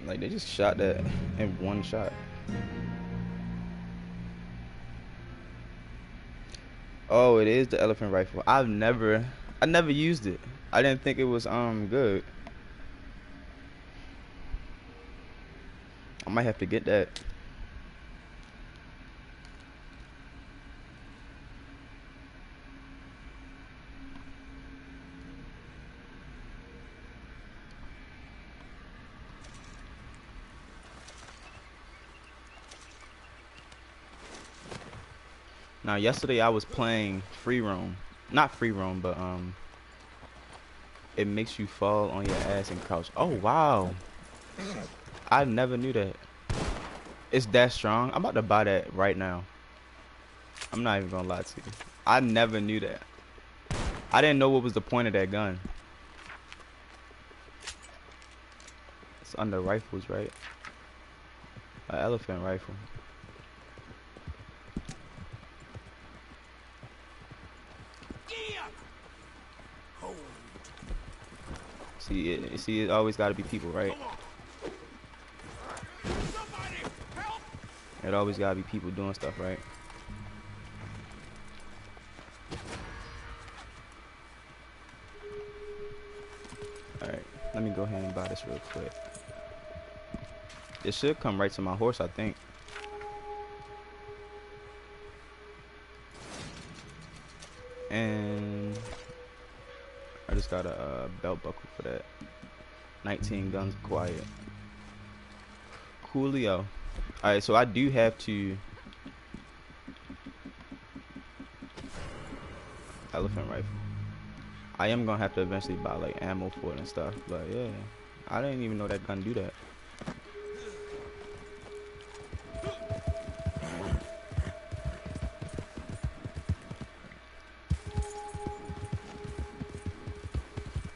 Like they just shot that in one shot. Oh, it is the elephant rifle. I never used it. I didn't think it was good. I might have to get that. Now yesterday I was playing free roam. Not free roam, but it makes you fall on your ass and crouch. Oh wow. I never knew that. It's that strong. I'm about to buy that right now. I'm not even gonna lie to you. I never knew that. I didn't know what was the point of that gun. It's under rifles, right? An elephant rifle. See, it always got to be people, right? It always got to be people doing stuff, right? Alright, let me go ahead and buy this real quick. It should come right to my horse, I think. And I just got a belt buckle for that. 19 guns acquired. Coolio. Alright, so I do have to... Elephant rifle. I am gonna have to eventually buy like ammo for it and stuff, but yeah. I didn't even know that gun do that.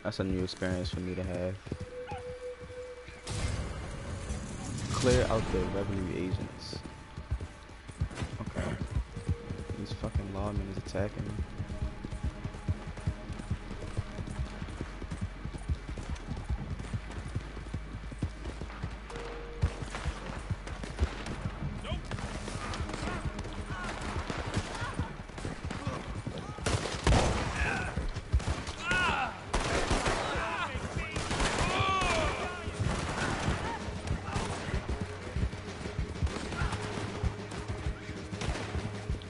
That's a new experience for me to have. Clear out the revenue agents. Okay. These fucking lawmen is attacking me.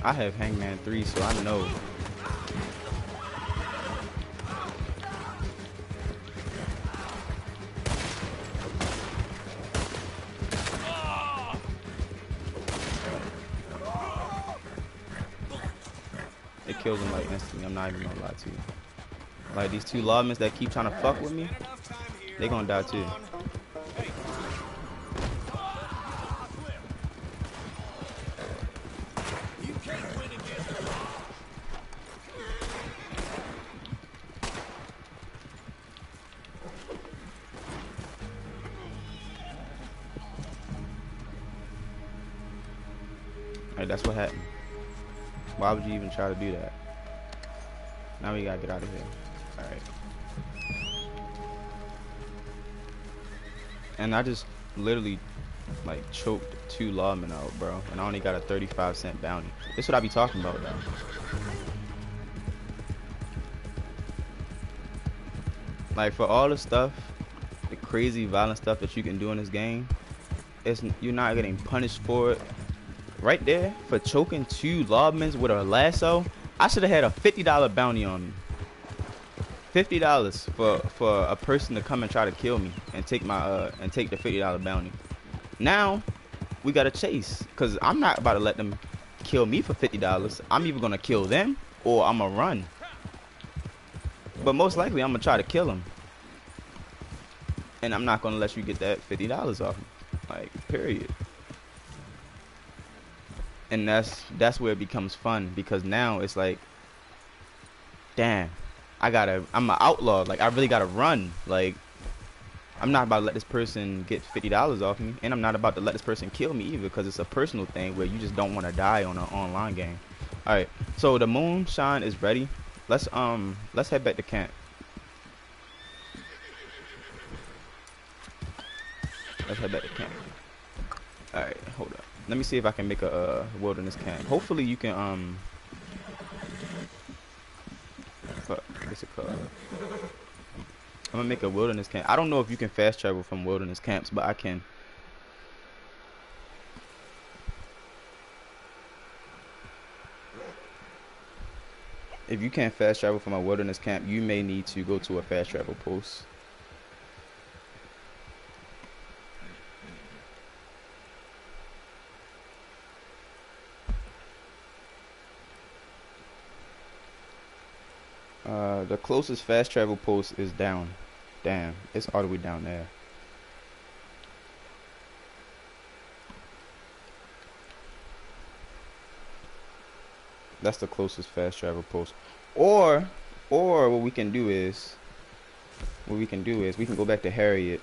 I have Hangman 3, so I know. It kills him like instantly. I'm not even gonna lie to you. Like these 2 lawmen that keep trying to fuck with me, they gonna die too. That's what happened. Why would you even try to do that? Now we gotta get out of here. Alright. And I just literally like choked 2 lawmen out, bro. And I only got a 35-cent bounty. This what I be talking about, though. Like, for all the stuff, the crazy violent stuff that you can do in this game, you're not getting punished for it. Right there, for choking 2 lawmen with a lasso, I should have had a $50 bounty on me. $50 for a person to come and try to kill me and take my and take the $50 bounty. Now we gotta chase, cause I'm not about to let them kill me for $50. I'm either gonna kill them or I'm gonna run. But most likely I'm gonna try to kill them, and I'm not gonna let you get that $50 off me. Like, period. And that's where it becomes fun, because now it's like, damn, I'm an outlaw. Like, I really gotta run. Like, I'm not about to let this person get $50 off me, and I'm not about to let this person kill me either, because it's a personal thing where you just don't want to die on an online game. All right, so the Moonshine is ready. Let's head back to camp. Let's head back to camp. All right, hold up. Let me see if I can make a wilderness camp. Hopefully you can what's it called? I'm gonna make a wilderness camp. I don't know if you can fast travel from wilderness camps, but I can. If you can't fast travel from a wilderness camp, you may need to go to a fast travel post. The closest fast travel post is down. Damn, it's all the way down there. That's the closest fast travel post. Or what we can do is we can go back to Harriet,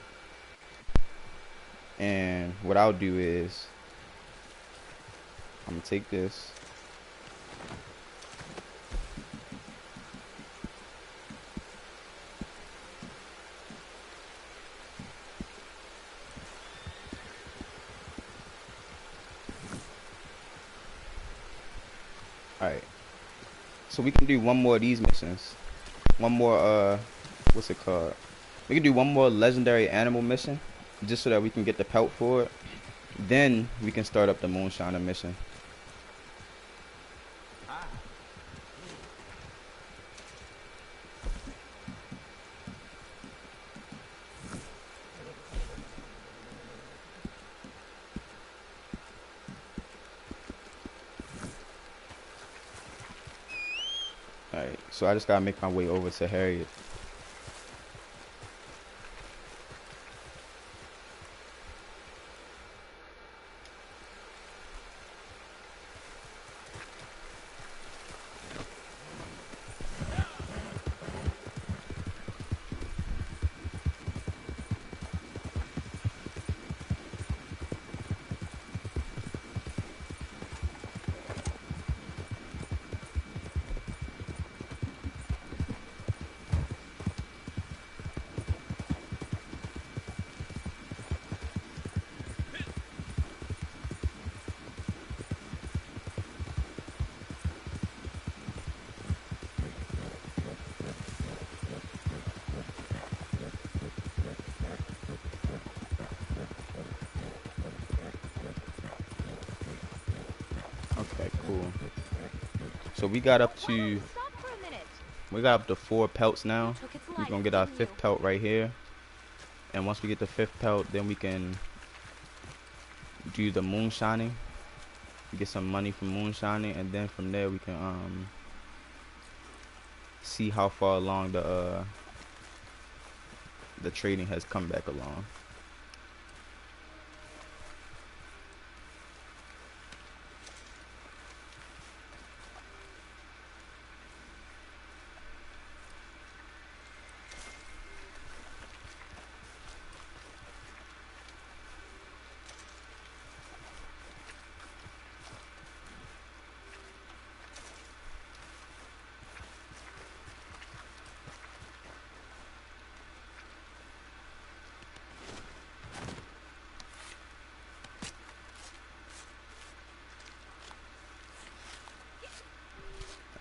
and what I'll do is I'm gonna take this. Alright. So we can do one more of these missions. One more, what's it called? We can do one more legendary animal mission, just so that we can get the pelt for it. Then we can start up the Moonshiner mission. Alright, so I just gotta make my way over to Harriet. Okay, cool. So we got up to 4 pelts now. We're gonna get our 5th pelt right here. And once we get the 5th pelt, then we can do the moonshining. Get some money from moonshining, and then from there we can see how far along the trading has come back along.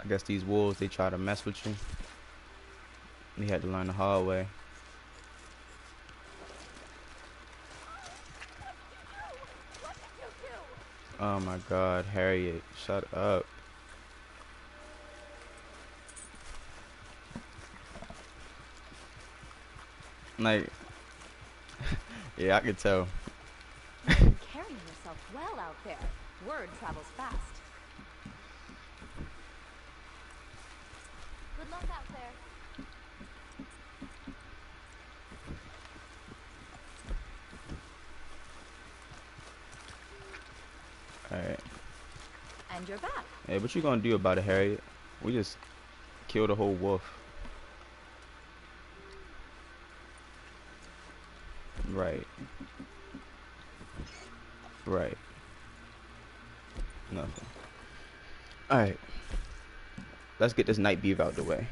I guess these wolves, they try to mess with you. You had to learn the hard way. Oh my God, Harriet, shut up. Like, yeah, I could tell. You've been carrying yourself well out there. Word travels fast. Good luck out there. Alright. And you're back. Hey, what you gonna do about it, Harriet? We just killed a whole wolf. Right. Right. Nothing. Alright. Let's get this night beef out the way.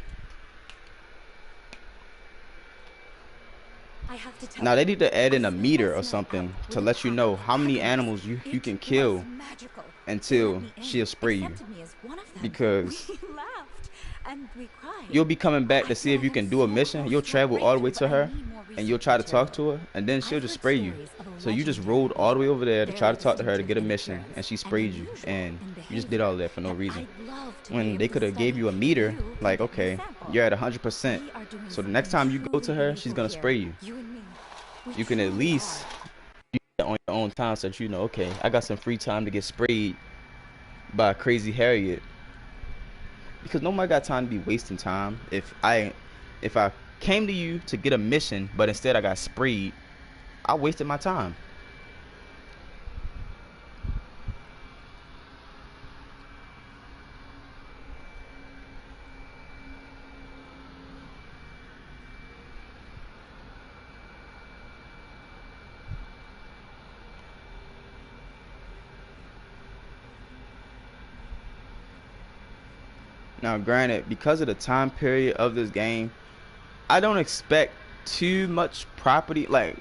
I have to tell Now they need to add in I a spent meter last or night something out to with let you a know pack how of many happiness. animals you can It kill was magical. They until let me in, she'll spray you. accepted me as one of them. Because we laughed and we cried. you'll be coming back to I see feel if I you am can do a so mission. close You'll to a travel all the way breakthrough, to but I her need more and you'll research try to talk material. to her and then she'll I've just heard spray you. stories of a So you just legendary rolled all the way over there to Very try to talk to her to distinctive get a in mission appearance and she and sprayed you unusual and in you just did all of behavior. that for no And reason. I'd love to be When able they to could have gave study you a meter, you can like, get me a okay, sample. you're at 100%. We are doing So the next time something you go to truly her, she's meaningful gonna here. spray you. You and me. We You can at truly least are. do that on your own time so that you know, okay, I got some free time to get sprayed by a crazy Harriet. Because nobody got time to be wasting time. If I came to you to get a mission, but instead I got sprayed, I wasted my time. Now, granted, because of the time period of this game, I don't expect too much property like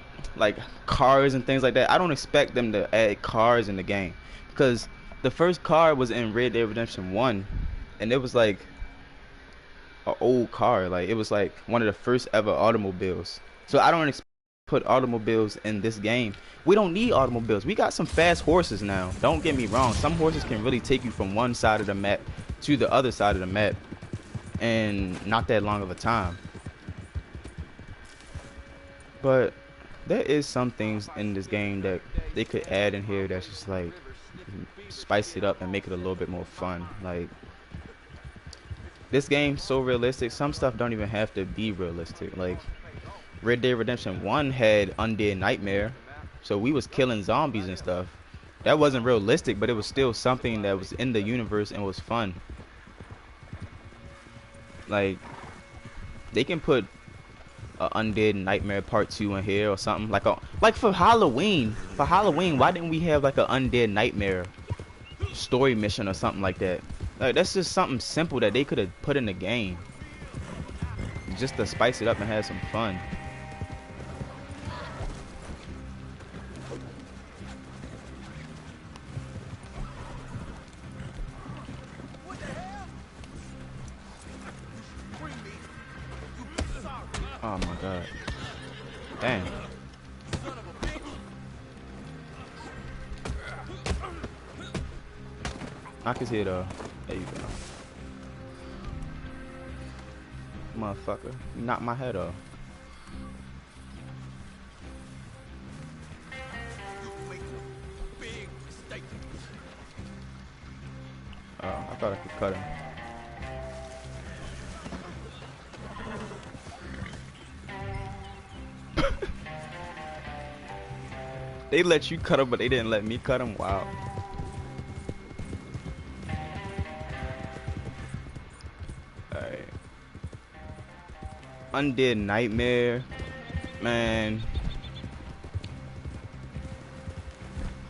cars and things like that. I don't expect them to add cars in the game because the first car was in Red Dead Redemption 1 and it was like an old car. Like it was like one of the first ever automobiles. So I don't expect to put automobiles in this game. We don't need automobiles. We got some fast horses now. Don't get me wrong. Some horses can really take you from one side of the map to the other side of the map in not that long of a time. But there is some things in this game that they could add in here that's just like spice it up and make it a little bit more fun. Like this game's so realistic, some stuff don't even have to be realistic. Like Red Dead Redemption 1 had Undead Nightmare, so we was killing zombies and stuff. That wasn't realistic, but it was still something that was in the universe and was fun. Like they can put a Undead Nightmare Part 2 in here or something like for Halloween. For Halloween, why didn't we have like a Undead Nightmare story mission or something like that? Like that's just something simple that they could have put in the game just to spice it up and have some fun. Oh my god. Damn. Knock his head off. There you go. Motherfucker. You knocked my head off. Oh, I thought I could cut him. They let you cut him, but they didn't let me cut him. Wow. Alright. Undead Nightmare. Man.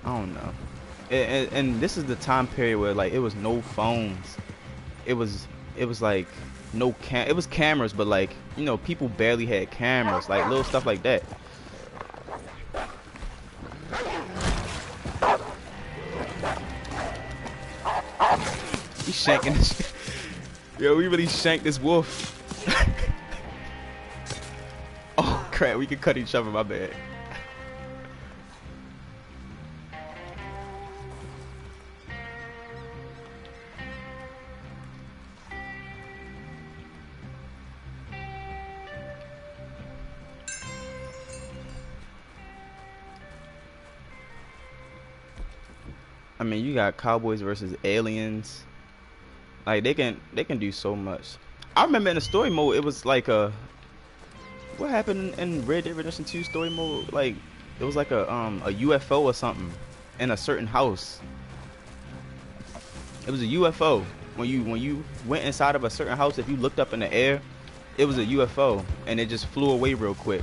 I don't know. And this is the time period where like it was no phones. It was like it was cameras, but like, you know, people barely had cameras, like little stuff like that. He's shanking this shit. Yo, we really shanked this wolf. Oh crap, we can cut each other, my bad. I mean, you got cowboys versus aliens. Like they can do so much. I remember in the story mode, it was like what happened in Red Dead Redemption 2 story mode? Like it was like a UFO or something in a certain house. It was a UFO. When you went inside of a certain house, if you looked up in the air, it was a UFO and it just flew away real quick.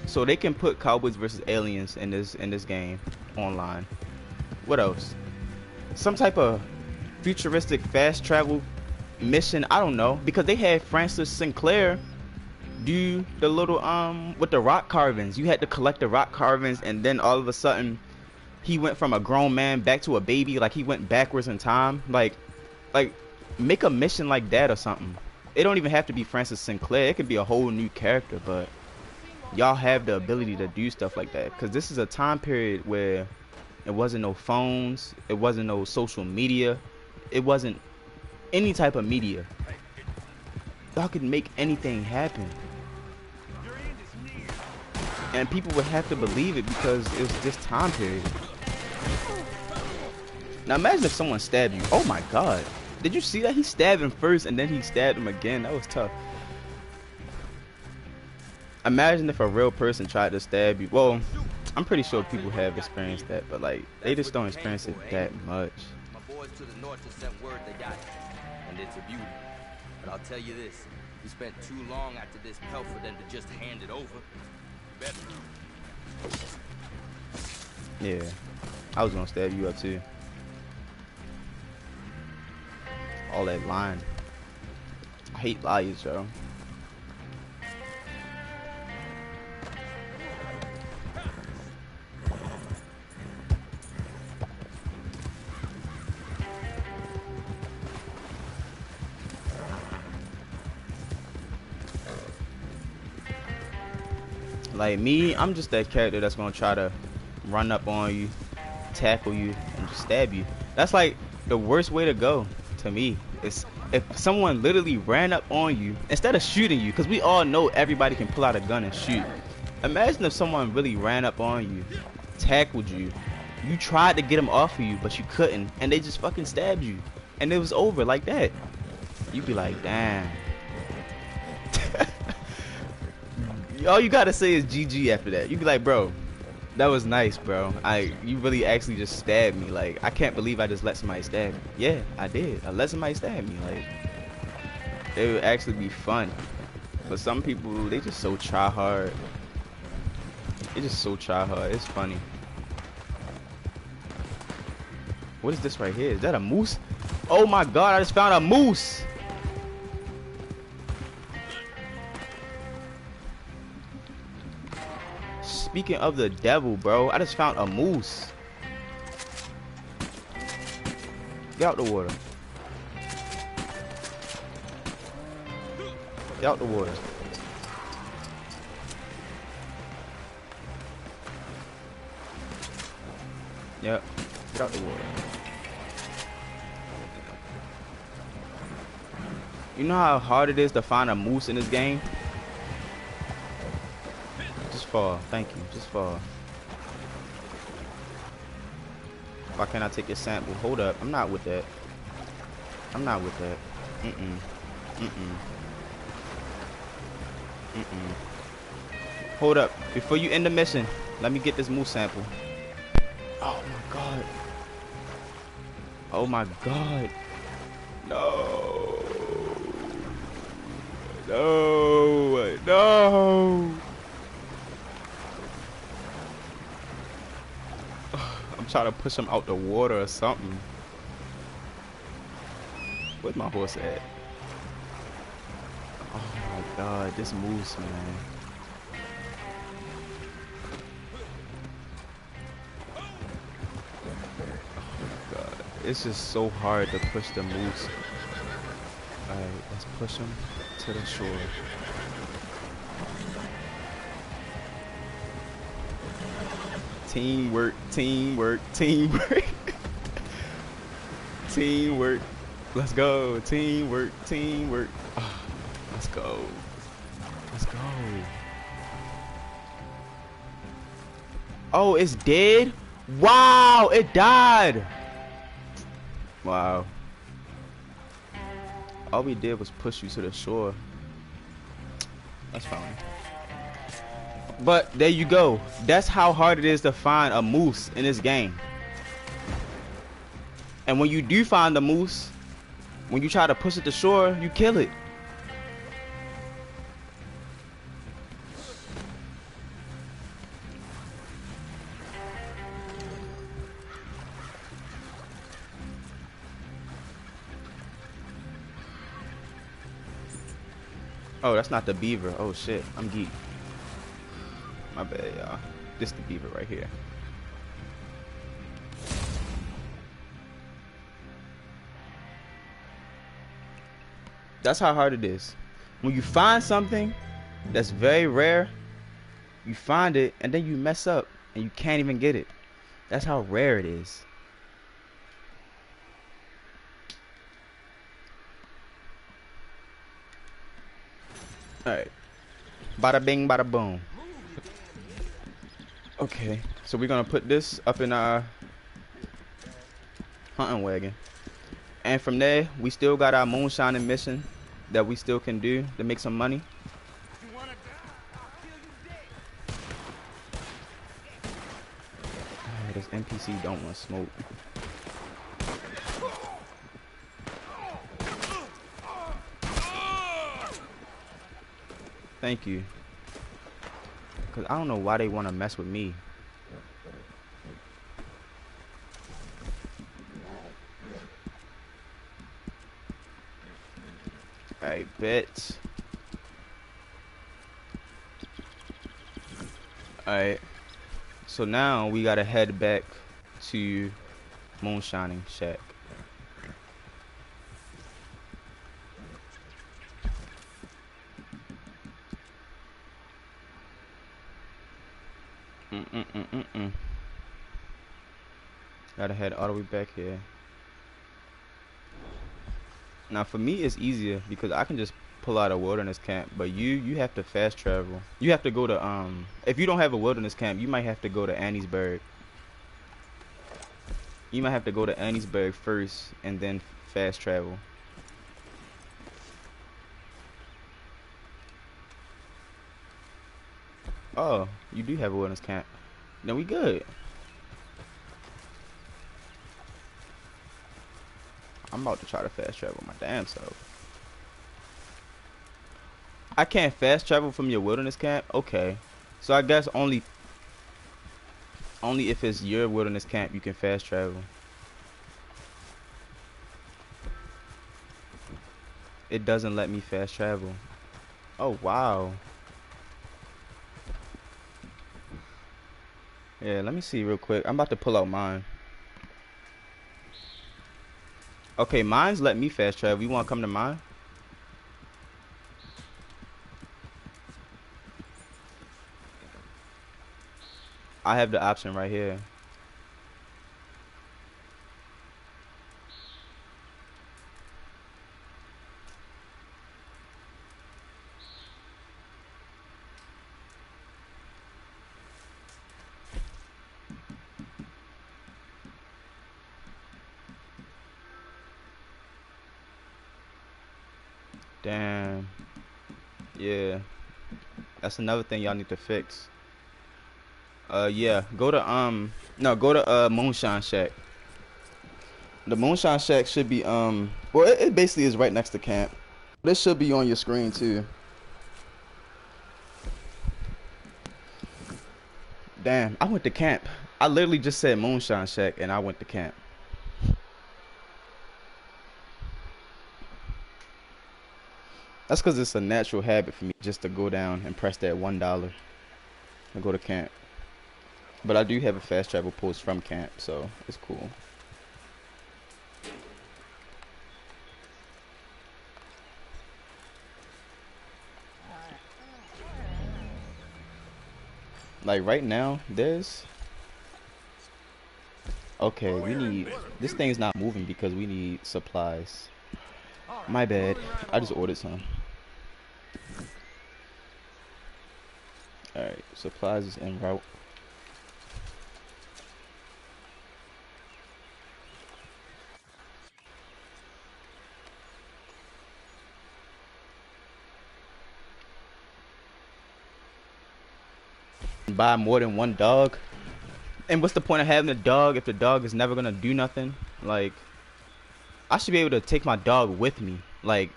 So they can put cowboys versus aliens in this game online. What else? Some type of futuristic fast travel mission. I don't know, because they had Francis Sinclair do the little with the rock carvings. You had to collect the rock carvings, and then all of a sudden he went from a grown man back to a baby. Like he went backwards in time. Like make a mission like that or something. It don't even have to be Francis Sinclair. It could be a whole new character, but y'all have the ability to do stuff like that, because this is a time period where it wasn't no phones, it wasn't no social media, it wasn't any type of media. Y'all could make anything happen, and people would have to believe it because it was this time period. Now imagine if someone stabbed you. Oh my god, did you see that? He stabbed him first and then he stabbed him again. That was tough. Imagine if a real person tried to stab you. Well, I'm pretty sure people have experienced that, but like they just don't experience it that much. My boys to the north just sent word they got it, and it's a beauty. But I'll tell you this, we spent too long after this pelt for them to just hand it over. Better. Yeah, I was gonna stab you up too. All that lying. I hate liars, yo. Like me, I'm just that character that's gonna try to run up on you, tackle you, and just stab you. That's like the worst way to go to me. It's if someone literally ran up on you instead of shooting you, because we all know everybody can pull out a gun and shoot. Imagine if someone really ran up on you, tackled you, you tried to get them off of you, but you couldn't, and they just fucking stabbed you, and it was over like that. You'd be like, damn. All you gotta say is GG after that. You be like, bro, that was nice, bro. You really actually just stabbed me. Like, I can't believe I just let somebody stab me. Yeah, I did. I let somebody stab me. Like, it would actually be fun. But some people, they just so try hard. They just so try hard. It's funny. What is this right here? Is that a moose? Oh my god, I just found a moose. Speaking of the devil, bro, I just found a moose. Get out the water. Get out the water. Yep. Get out the water. You know how hard it is to find a moose in this game? Just fall. Thank you. Just fall. Why can't I take your sample? Hold up. I'm not with that. I'm not with that. Hold up. Before you end the mission, let me get this moose sample. Oh my god. Oh my god. No. No. No. I'm trying to push him out the water or something. Where's my horse at? Oh my god, this moose, man. Oh my god. It's just so hard to push the moose. Alright, let's push him to the shore. Teamwork, teamwork, teamwork. Teamwork. Let's go. Teamwork, teamwork. Ah, let's go. Let's go. Oh, it's dead? Wow, it died. Wow. All we did was push you to the shore. That's fine. But there you go. That's how hard it is to find a moose in this game. And when you do find the moose, when you try to push it to shore, you kill it. Oh, that's not the beaver. Oh shit, I'm geek. My bad, y'all. This the beaver right here. That's how hard it is. When you find something that's very rare, you find it and then you mess up and you can't even get it. That's how rare it is. Alright. Bada bing, bada boom. Okay, so we're gonna put this up in our hunting wagon. And from there, we still got our moonshine mission that we still can do to make some money. Oh, this NPC don't want smoke. Thank you. Cause I don't know why they want to mess with me. Alright, bet. Alright. So now we gotta head back to Moonshining Shack. Gotta head all the way back here. Now for me it's easier because I can just pull out a wilderness camp, but you have to fast travel. You have to go to if you don't have a wilderness camp, you might have to go to Anniesburg. You might have to go to Anniesburg first and then fast travel. Oh, you do have a wilderness camp. Then we good. I'm about to try to fast travel my damn self. I can't fast travel from your wilderness camp? Okay. So I guess only if it's your wilderness camp you can fast travel. It doesn't let me fast travel. Oh wow. Yeah, let me see real quick. I'm about to pull out mine. Okay, mine's let me fast travel. You wanna come to mine? I have the option right here. Damn. Yeah. That's another thing y'all need to fix. Yeah. Go to go to Moonshine Shack. The Moonshine Shack should be well it basically is right next to camp. This should be on your screen too. Damn, I went to camp. I literally just said Moonshine Shack and I went to camp. That's because it's a natural habit for me just to go down and press that $1 and go to camp. But I do have a fast travel post from camp, so it's cool. Like right now, there's okay. We need this thing's not moving because we need supplies. My bad. I just ordered some. All right, supplies is en route. Buy more than one dog. And what's the point of having a dog if the dog is never gonna do nothing? Like, I should be able to take my dog with me. Like,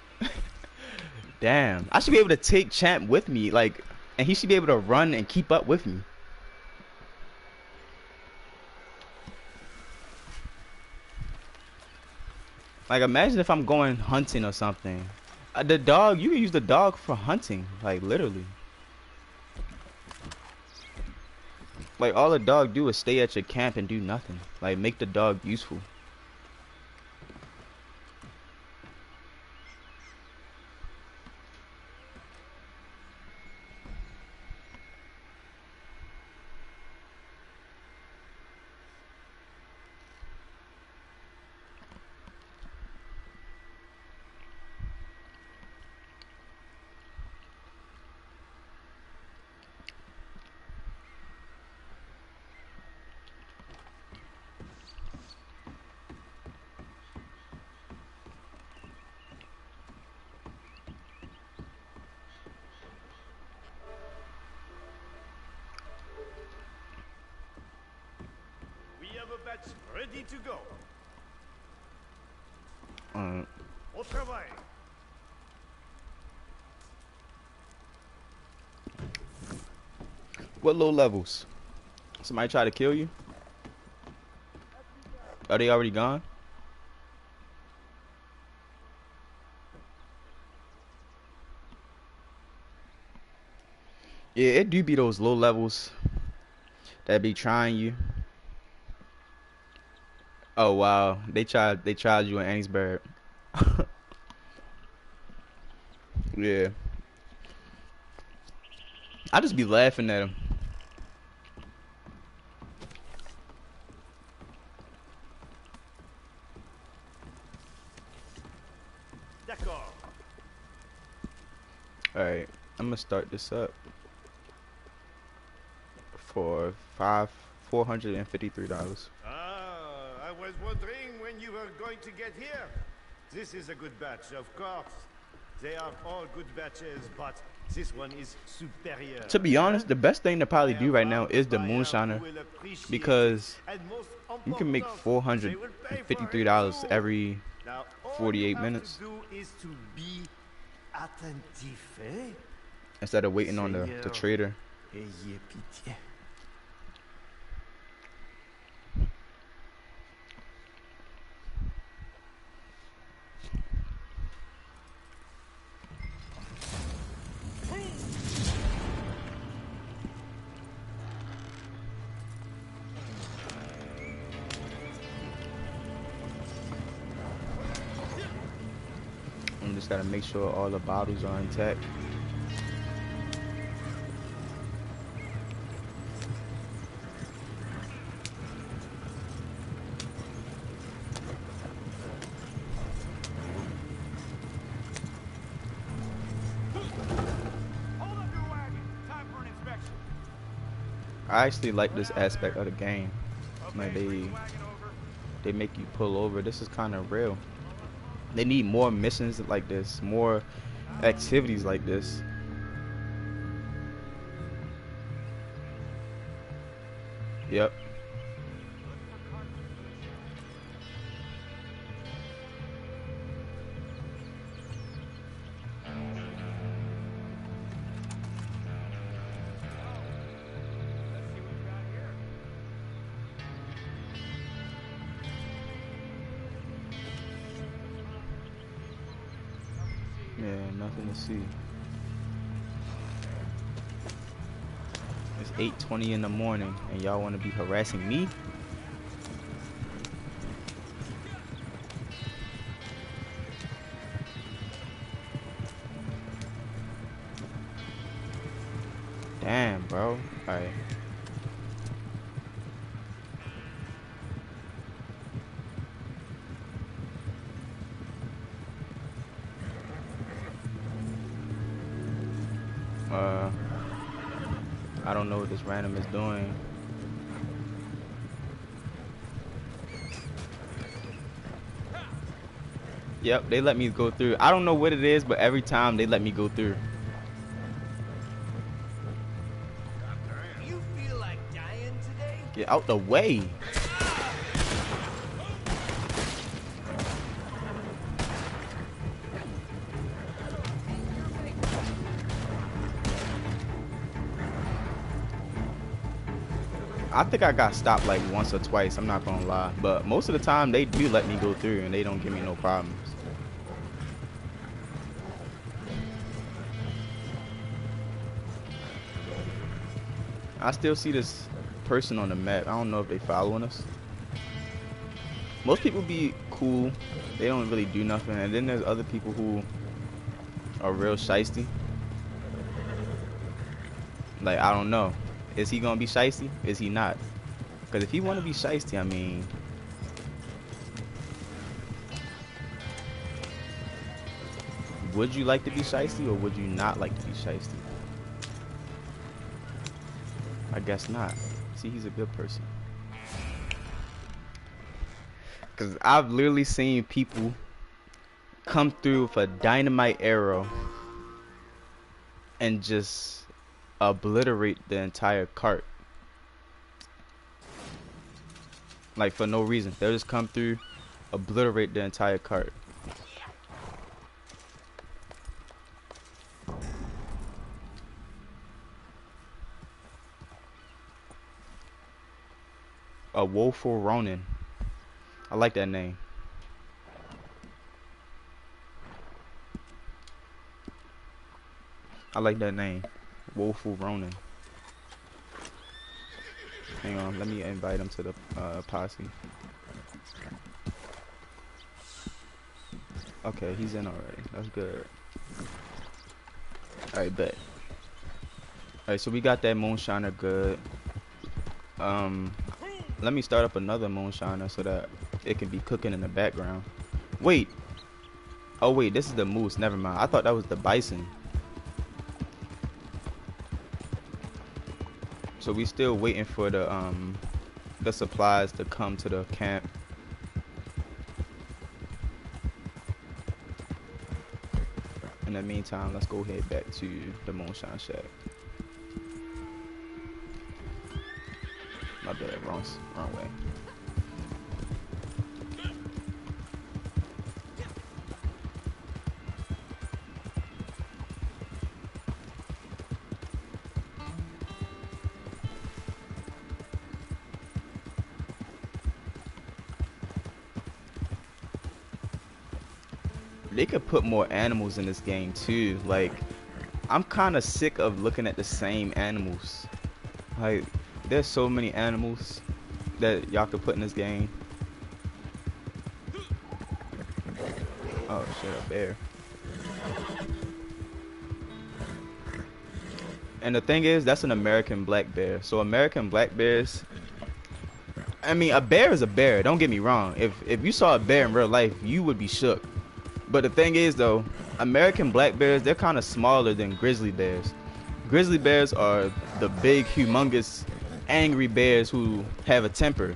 damn. I should be able to take Champ with me. Like, and he should be able to run and keep up with me. Like, imagine if I'm going hunting or something. The dog, you can use the dog for hunting. Like, literally. Like, all the dog do is stay at your camp and do nothing. Like, make the dog useful. Batch ready to go. Alright. Au travail. What low levels? Somebody try to kill you? Are they already gone? Yeah, it do be those low levels that be trying you. Oh wow, they tried you in Anningsburg. Yeah. I just be laughing at them. D'accord. Alright, I'm gonna start this up for $453. Ah, I was wondering when you were going to get here. This is a good batch, of course. They are all good batches, but this one is superior. To be honest, the best thing to probably do right now is the Moonshiner, because you can make $453 every 48 minutes To be attentif, eh? instead of waiting on the trader. Ayez pitié. I'm just gotta make sure all the bottles are intact. I actually like this aspect of the game. Like they make you pull over. This is kind of real. They need more missions like this, more activities like this. Yep. Yeah, nothing to see. It's 8:20 in the morning and y'all want to be harassing me? Damn, bro. Alright. I don't know what this random is doing. Yep, they let me go through. I don't know what it is, but every time they let me go through. You feel like dying today? Get out the way. I think I got stopped like once or twice, I'm not gonna lie. But most of the time they do let me go through and they don't give me no problems. I still see this person on the map. I don't know if they following us. Most people be cool. They don't really do nothing. And then there's other people who are real shiesty. Like, I don't know. Is he gonna be shiesty? Is he not? Because if he want to be shiesty, I mean, would you like to be shiesty or would you not like to be shiesty? I guess not. See, he's a good person. Because I've literally seen people come through with a dynamite arrow and just obliterate the entire cart. Like, for no reason. They'll just come through, obliterate the entire cart. A Woeful Ronin. I like that name. I like that name. Woeful Ronin. Hang on, let me invite him to the posse. Okay, he's in already. That's good. Alright, bet. Alright, so we got that Moonshiner good. Let me start up another Moonshiner so that it can be cooking in the background. Wait. Oh wait, this is the moose. Never mind. I thought that was the bison. So we still waiting for the supplies to come to the camp. In the meantime, let's go head back to the Moonshine Shack. My bad, wrong way. They could put more animals in this game too. Like, I'm kind of sick of looking at the same animals. Like, there's so many animals that y'all could put in this game. Oh shit, a bear. And the thing is, that's an American black bear. So American black bears, I mean, a bear is a bear. Don't get me wrong. If you saw a bear in real life, you would be shook. But the thing is, though, American black bears, they're kind of smaller than grizzly bears. Grizzly bears are the big, humongous, angry bears who have a temper.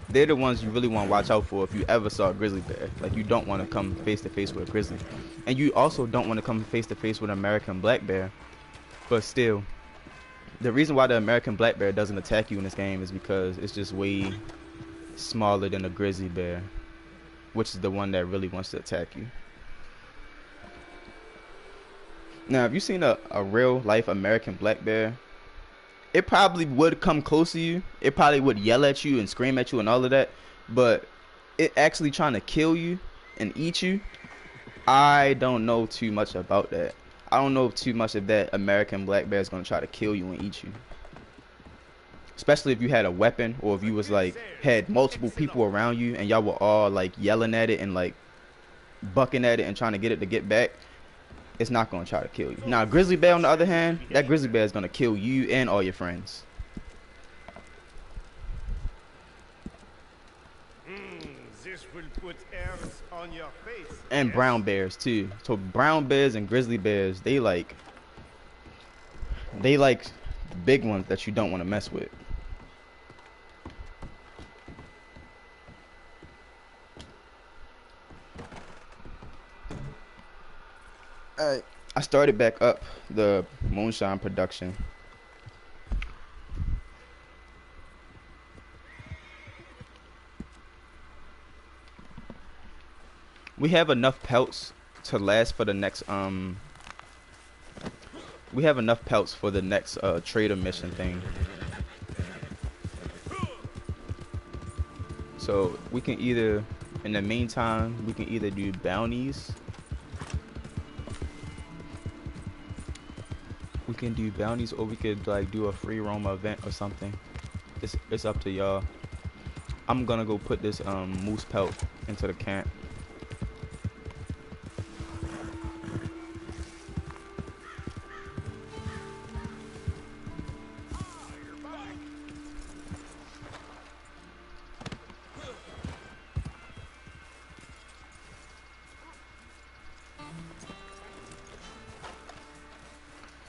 They're the ones you really want to watch out for if you ever saw a grizzly bear. Like, you don't want to come face to face with a grizzly. And you also don't want to come face to face with an American black bear. But still, the reason why the American black bear doesn't attack you in this game is because it's just way smaller than a grizzly bear, which is the one that really wants to attack you. Now, if you've seen a real life American black bear, it probably would come close to you. It probably would yell at you and scream at you and all of that. But it actually trying to kill you and eat you, I don't know too much about that. I don't know too much if that American black bear is going to try to kill you and eat you. Especially if you had a weapon, or if you was like had multiple people around you and y'all were all like yelling at it and like bucking at it and trying to get it to get back. it's not gonna try to kill you. Now, grizzly bear on the other hand, that grizzly bear is gonna kill you and all your friends. This will put hairs on your face. And yes? brown bears too. So brown bears and grizzly bears, they like big ones that you don't want to mess with. Alright, I started back up the Moonshine production. We have enough pelts to last for the next we have enough pelts for the next trader mission thing. So we can either, in the meantime, we can either do bounties. We can do bounties, or we could like do a free roam event or something. It's up to y'all. I'm gonna go put this moose pelt into the camp.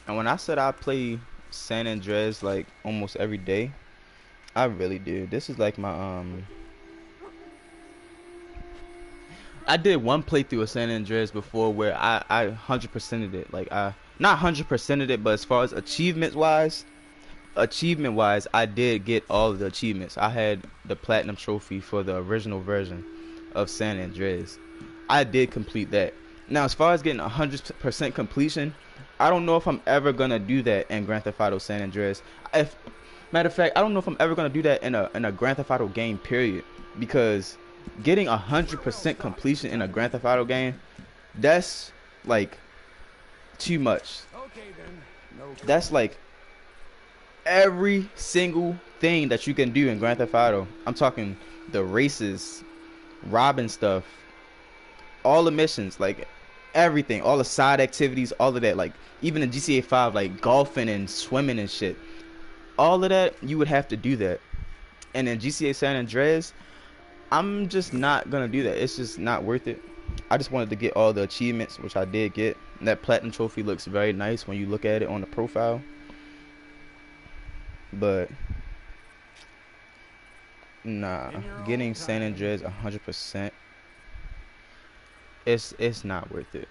And when I said I play San Andreas like almost every day, I really do. This is like my I did one playthrough of San Andreas before where I 100%ed it. Like I not 100%ed it, but as far as achievement wise, I did get all of the achievements. I had the platinum trophy for the original version of San Andreas. I did complete that. Now as far as getting 100% completion, I don't know if I'm ever gonna do that in Grand Theft Auto San Andreas. Matter of fact, I don't know if I'm ever gonna do that in a Grand Theft Auto game, period. Because getting 100% completion in a Grand Theft Auto game, that's like too much. Okay then. No That's like every single thing that you can do in Grand Theft Auto. I'm talking the races, robbing stuff, all the missions, like everything, all the side activities, all of that, like even in GTA 5, like golfing and swimming and shit, all of that you would have to do that. And in GTA San Andreas, I'm just not gonna do that. It's just not worth it. I just wanted to get all the achievements, which I did get. And that platinum trophy looks very nice when you look at it on the profile, but nah, getting San Andreas 100%, it's not worth it.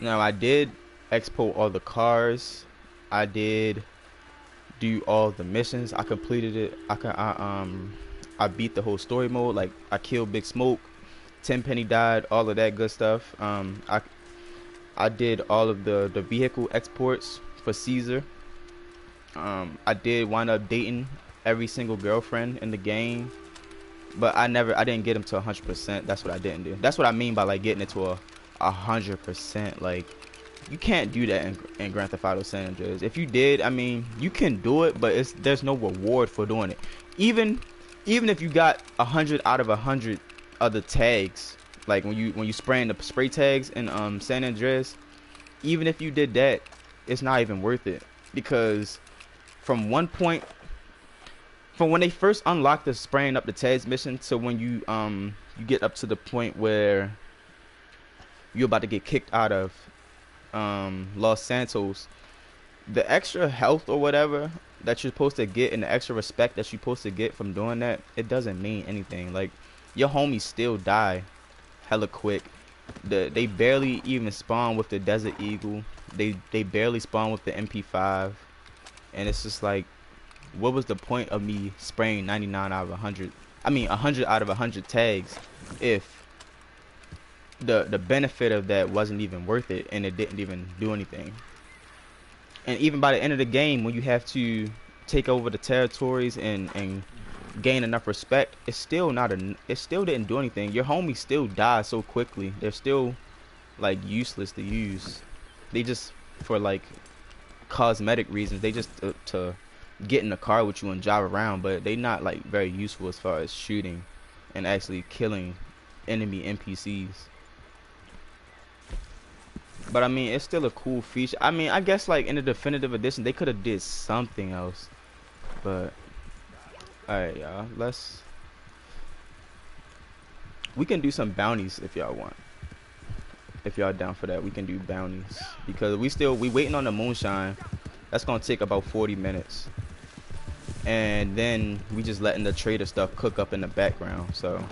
Now I did export all the cars. I did do all the missions. I completed it. I beat the whole story mode. Like I killed Big Smoke, Tenpenny died, all of that good stuff. I did all of the vehicle exports for Caesar. I did wind up dating every single girlfriend in the game, but I didn't get them to 100%. That's what I didn't do. That's what I mean by like getting it to a 100%. Like you can't do that in Grand Theft Auto San Andreas. If you did, I mean, you can do it, but there's no reward for doing it. Even if you got 100 out of 100 other tags, like when you spraying the spray tags in San Andreas, even if you did that, it's not even worth it, because from when they first unlock the spraying up the tags mission to when you get up to the point where you're about to get kicked out of Los Santos, the extra health or whatever that you're supposed to get and the extra respect that you're supposed to get from doing that, it doesn't mean anything. Like your homies still die hella quick. They barely even spawn with the Desert Eagle. They barely spawn with the MP5, and it's just like, what was the point of me spraying 99 out of 100? I mean 100 out of 100 tags if the benefit of that wasn't even worth it and it didn't even do anything. And even by the end of the game, when you have to take over the territories and gain enough respect, it still didn't do anything. Your homies still die so quickly. They're still like useless to use. They just, for like cosmetic reasons, they just to get in the car with you and drive around, but they not like very useful as far as shooting and actually killing enemy NPCs. But I mean, it's still a cool feature. I mean, I guess like in the definitive edition, they could have did something else. But all right, y'all. We can do some bounties if y'all want. If y'all down for that, we can do bounties because we waiting on the moonshine. That's gonna take about 40 minutes, and then we just letting the trader stuff cook up in the background. So.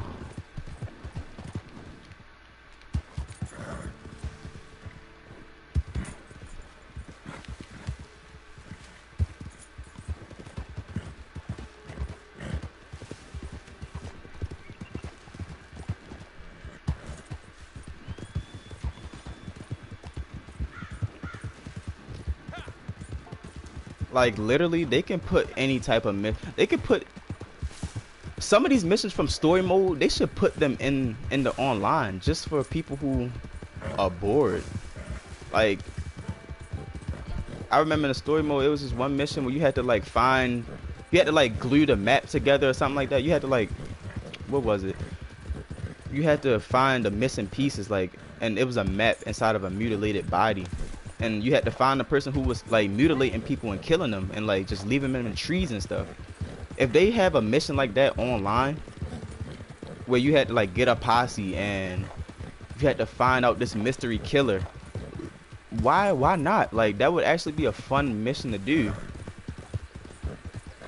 Like literally, they can put any type of they can put some of these missions from story mode. They should put them in the online just for people who are bored. Like I remember in the story mode, it was this one mission where you had to like glue the map together or something like that. You had to like, what was it? You had to find the missing pieces, like, and it was a map inside of a mutilated body. And you had to find the person who was like mutilating people and killing them and like just leaving them in trees and stuff. If they have a mission like that online where you had to like get a posse and you had to find out this mystery killer, why not? Like that would actually be a fun mission to do.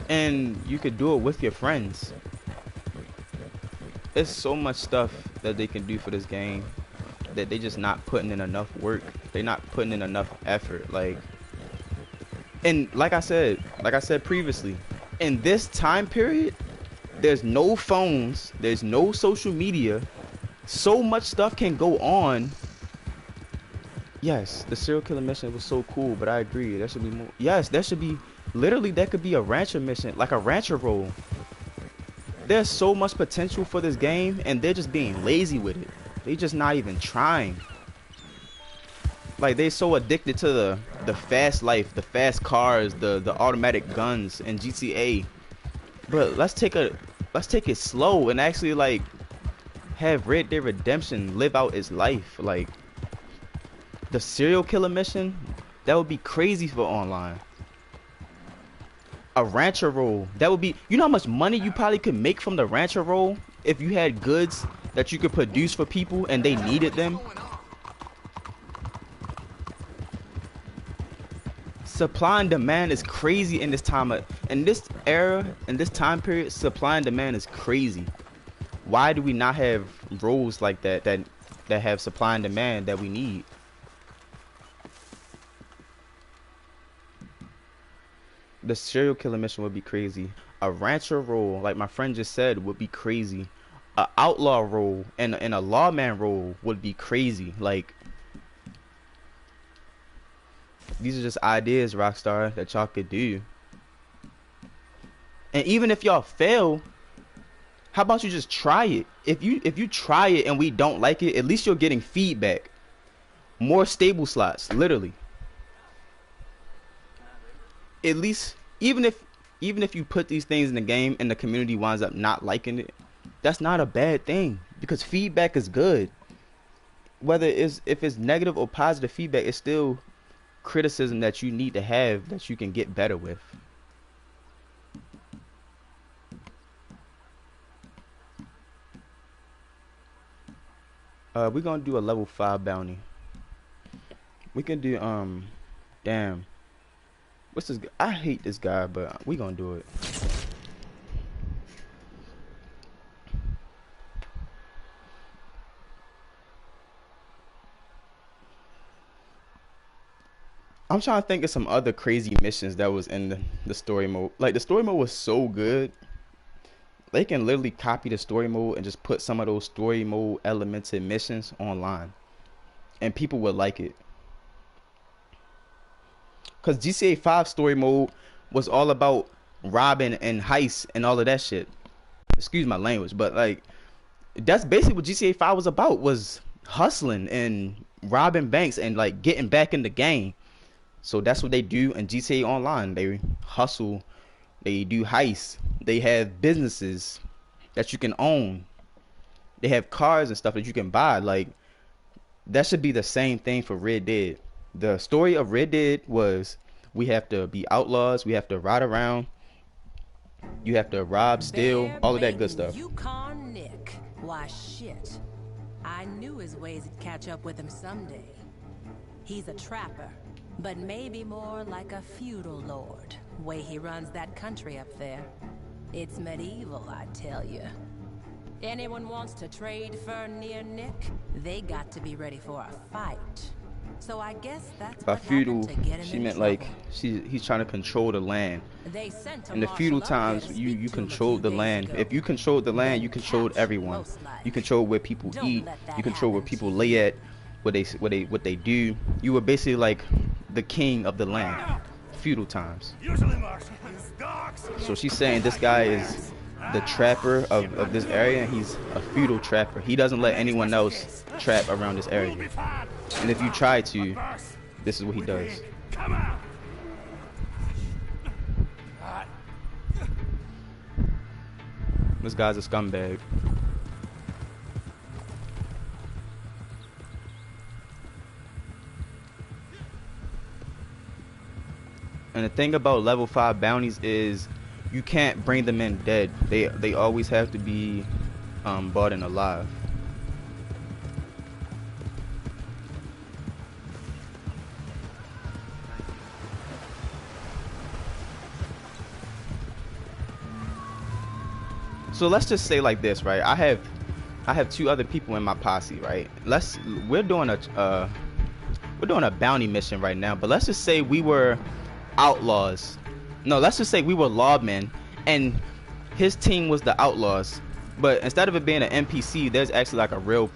And you could do it with your friends. There's so much stuff that they can do for this game that they just not putting in enough work. They're not putting in enough effort. Like, and like I said previously, in this time period, there's no phones, there's no social media. So much stuff can go on. Yes, the serial killer mission was so cool, but I agree, there should be more. Yes, there should be, literally, that could be a rancher mission, like a rancher role. There's so much potential for this game, and they're just being lazy with it. They just not even trying. Like they so addicted to the fast life, the fast cars, the automatic guns in GTA. But let's take it slow and actually like have Red Dead Redemption live out its life. Like the serial killer mission, that would be crazy for online. A rancher role, that would be, you know how much money you probably could make from the rancher role if you had goods that you could produce for people and they needed them. Supply and demand is crazy in this time. In this era, in this time period, supply and demand is crazy. Why do we not have roles like that have supply and demand that we need? The serial killer mission would be crazy. A rancher role, like my friend just said, would be crazy. A outlaw role and a lawman role would be crazy. Like, these are just ideas, Rockstar, that y'all could do. And even if y'all fail, how about you just try it? If you try it and we don't like it, at least you're getting feedback. More stable slots, literally. At least, even if you put these things in the game and the community winds up not liking it, that's not a bad thing, because feedback is good. Whether if it's negative or positive feedback, it's still criticism that you need to have that you can get better with. We're gonna do a level 5 bounty. We can do damn, what's this guy? I hate this guy, but we gonna do it. I'm trying to think of some other crazy missions that was in the story mode. Like, the story mode was so good. They can literally copy the story mode and just put some of those story mode elements and missions online, and people would like it. Because GTA 5 story mode was all about robbing and heist and all of that shit. Excuse my language, but like, that's basically what GTA 5 was about, was hustling and robbing banks and like getting back in the game. So that's what they do in GTA Online. They hustle, they do heists, they have businesses that you can own, they have cars and stuff that you can buy. Like, That should be the same thing for Red Dead. The story of Red Dead was we have to be outlaws, we have to ride around, you have to rob, steal, Bear all of that good baiting stuff. Yukon Nick. Why shit. I knew his ways would catch up with him someday. He's a trapper, but maybe more like a feudal lord. Way he runs that country up there. It's medieval, I tell you. Anyone wants to trade fur near Nick, they got to be ready for a fight. So I guess that's By what happened feudal, to get him she in meant trouble. like he's trying to control the land. They sent In the feudal times, you controlled the land. If you controlled the land, you controlled everyone. You controlled where people eat. You controlled where people lay at, what they do. You were basically like the king of the land. Feudal times. So she's saying this guy is the trapper of this area, and he's a feudal trapper. He doesn't let anyone else trap around this area. And if you try to, this is what he does. This guy's a scumbag. And the thing about level 5 bounties is you can't bring them in dead. They always have to be brought in alive. So let's just say like this, right? I have 2 other people in my posse, right? We're doing a bounty mission right now, but let's just say we were outlaws. No, let's just say we were lawmen and his team was the outlaws. But instead of it being an NPC, there's actually like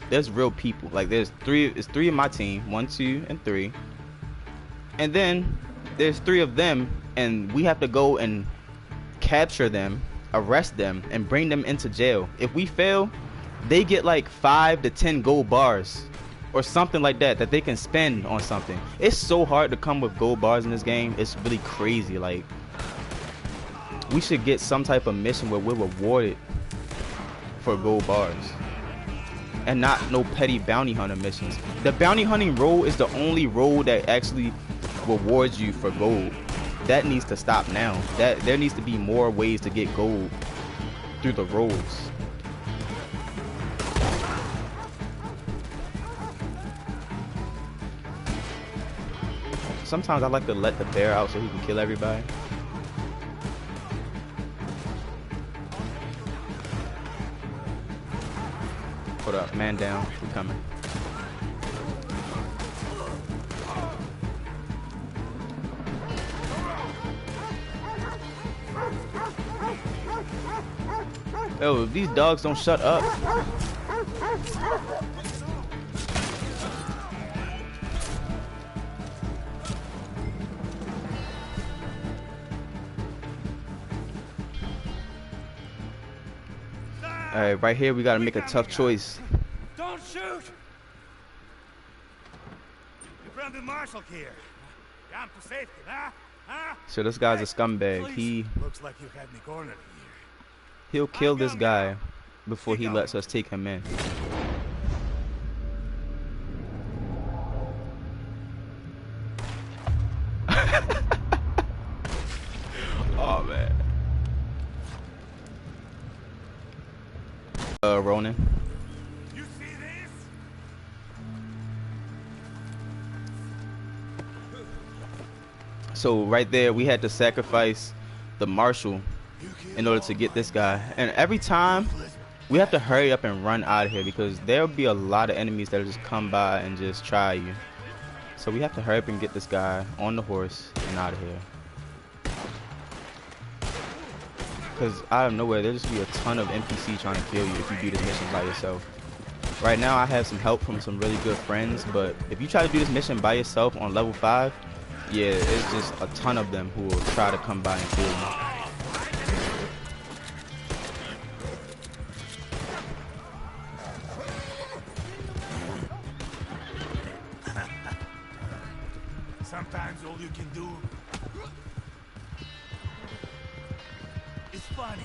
there's real people. Like it's 3 in my team, 1, 2, and 3. And then there's 3 of them, and we have to go and capture them, arrest them, and bring them into jail. If we fail, they get like 5 to 10 gold bars or something like that they can spend on something. It's so hard to come with gold bars in this game. It's really crazy. Like, we should get some type of mission where we're rewarded for gold bars and not no petty bounty hunter missions. The bounty hunting role is the only role that actually rewards you for gold. That needs to stop now. There needs to be more ways to get gold through the roles. Sometimes I like to let the bear out so he can kill everybody. Hold up, man down. We coming. Yo, if these dogs don't shut up. Alright, right here we gotta make a tough choice. Don't shoot! Your friend the marshal here. Jump to safety, huh? Huh? So this guy's a scumbag. Looks like you had me cornered here. He'll kill this guy before he lets us take him in. Oh man. Ronan. You see this? So right there we had to sacrifice the marshal in order to get this guy, and every time we have to hurry up and run out of here because there'll be a lot of enemies that'll just come by and just try you. So we have to hurry up and get this guy on the horse and out of here, because out of nowhere there'll just be a ton of NPC trying to kill you if you do this mission by yourself. Right now I have some help from some really good friends, but if you try to do this mission by yourself on level 5, yeah, it's just a ton of them who will try to come by and kill you. Sometimes all you can do is funny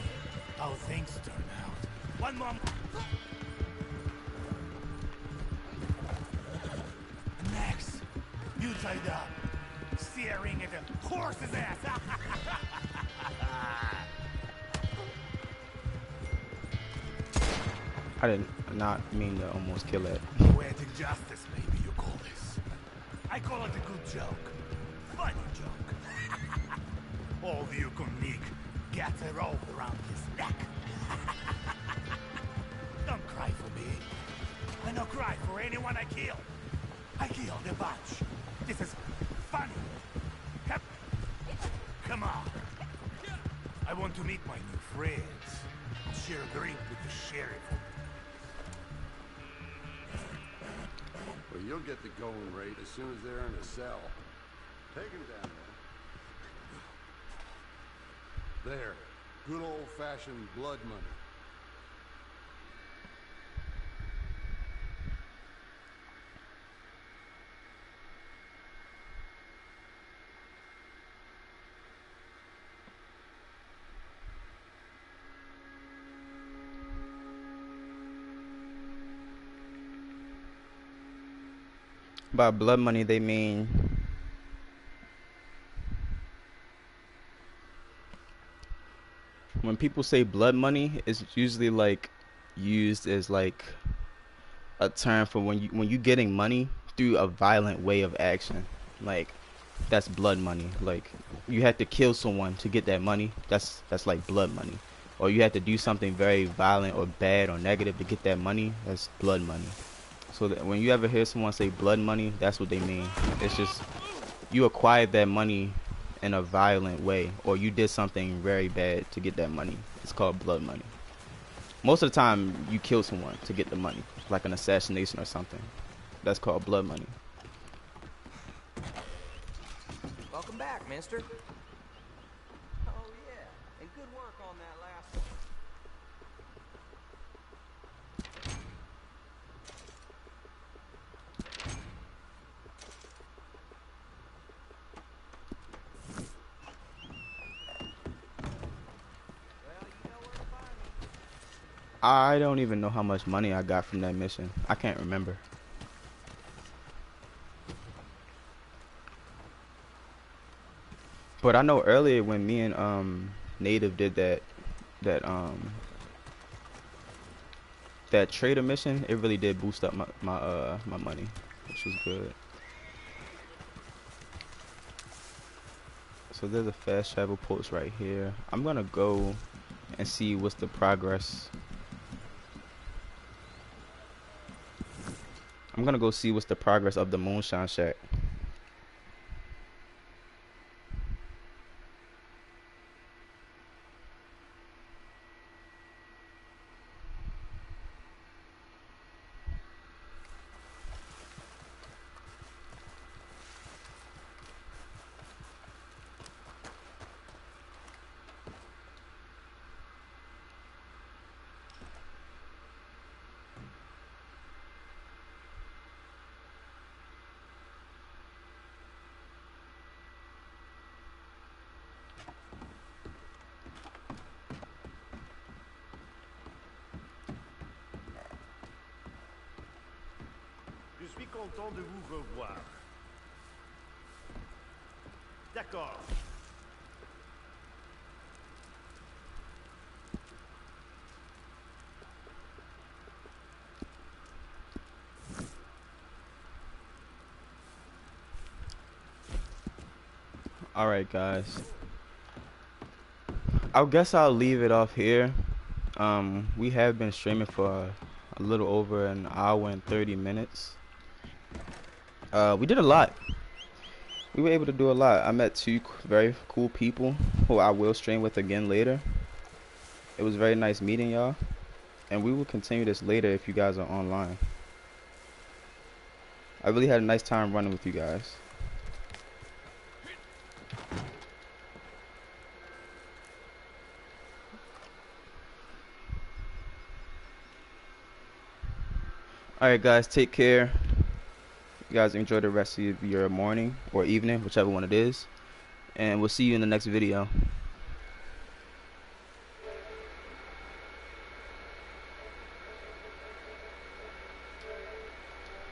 how things turn out. One more. side up, staring at a horse's ass. I did not mean to almost kill it. Poetic justice, maybe you call this. I call it a good joke. Funny joke. All you Nick gets a rope around his neck. Don't cry for me. I don't cry for anyone I kill. I killed a bunch. This is funny. Come on. I want to meet my new friends. Share a drink with the sheriff. Well, you'll get the going rate as soon as they're in a cell. Take him down there. There. Good old-fashioned blood money. By blood money, they mean when people say blood money, it's usually like used as like a term for when you getting money through a violent way of action. Like that's blood money. Like you had to kill someone to get that money. That's like blood money. Or you had to do something very violent or bad or negative to get that money. That's blood money. So that when you ever hear someone say blood money, that's what they mean. It's just you acquired that money in a violent way, or you did something very bad to get that money. It's called blood money. Most of the time, you kill someone to get the money, like an assassination or something. That's called blood money. Welcome back, mister. Oh, yeah. And good work on that last one. I don't even know how much money I got from that mission. I can't remember. But I know earlier when me and Native did that that trader mission, it really did boost up my money, which was good. So there's a fast travel post right here. I'm gonna go and see what's the progress. I'm gonna go see what's the progress of the Moonshine shack. Je suis content de vous revoir. D'accord. Alright guys, I guess I'll leave it off here. We have been streaming for a little over an hour and 30 minutes. We did a lot. We were able to do a lot. I met two very cool people who I will stream with again later. It was very nice meeting y'all, and we will continue this later if you guys are online. I really had a nice time running with you guys. Alright guys, take care. You guys enjoy the rest of your morning or evening, whichever one it is. And we'll see you in the next video.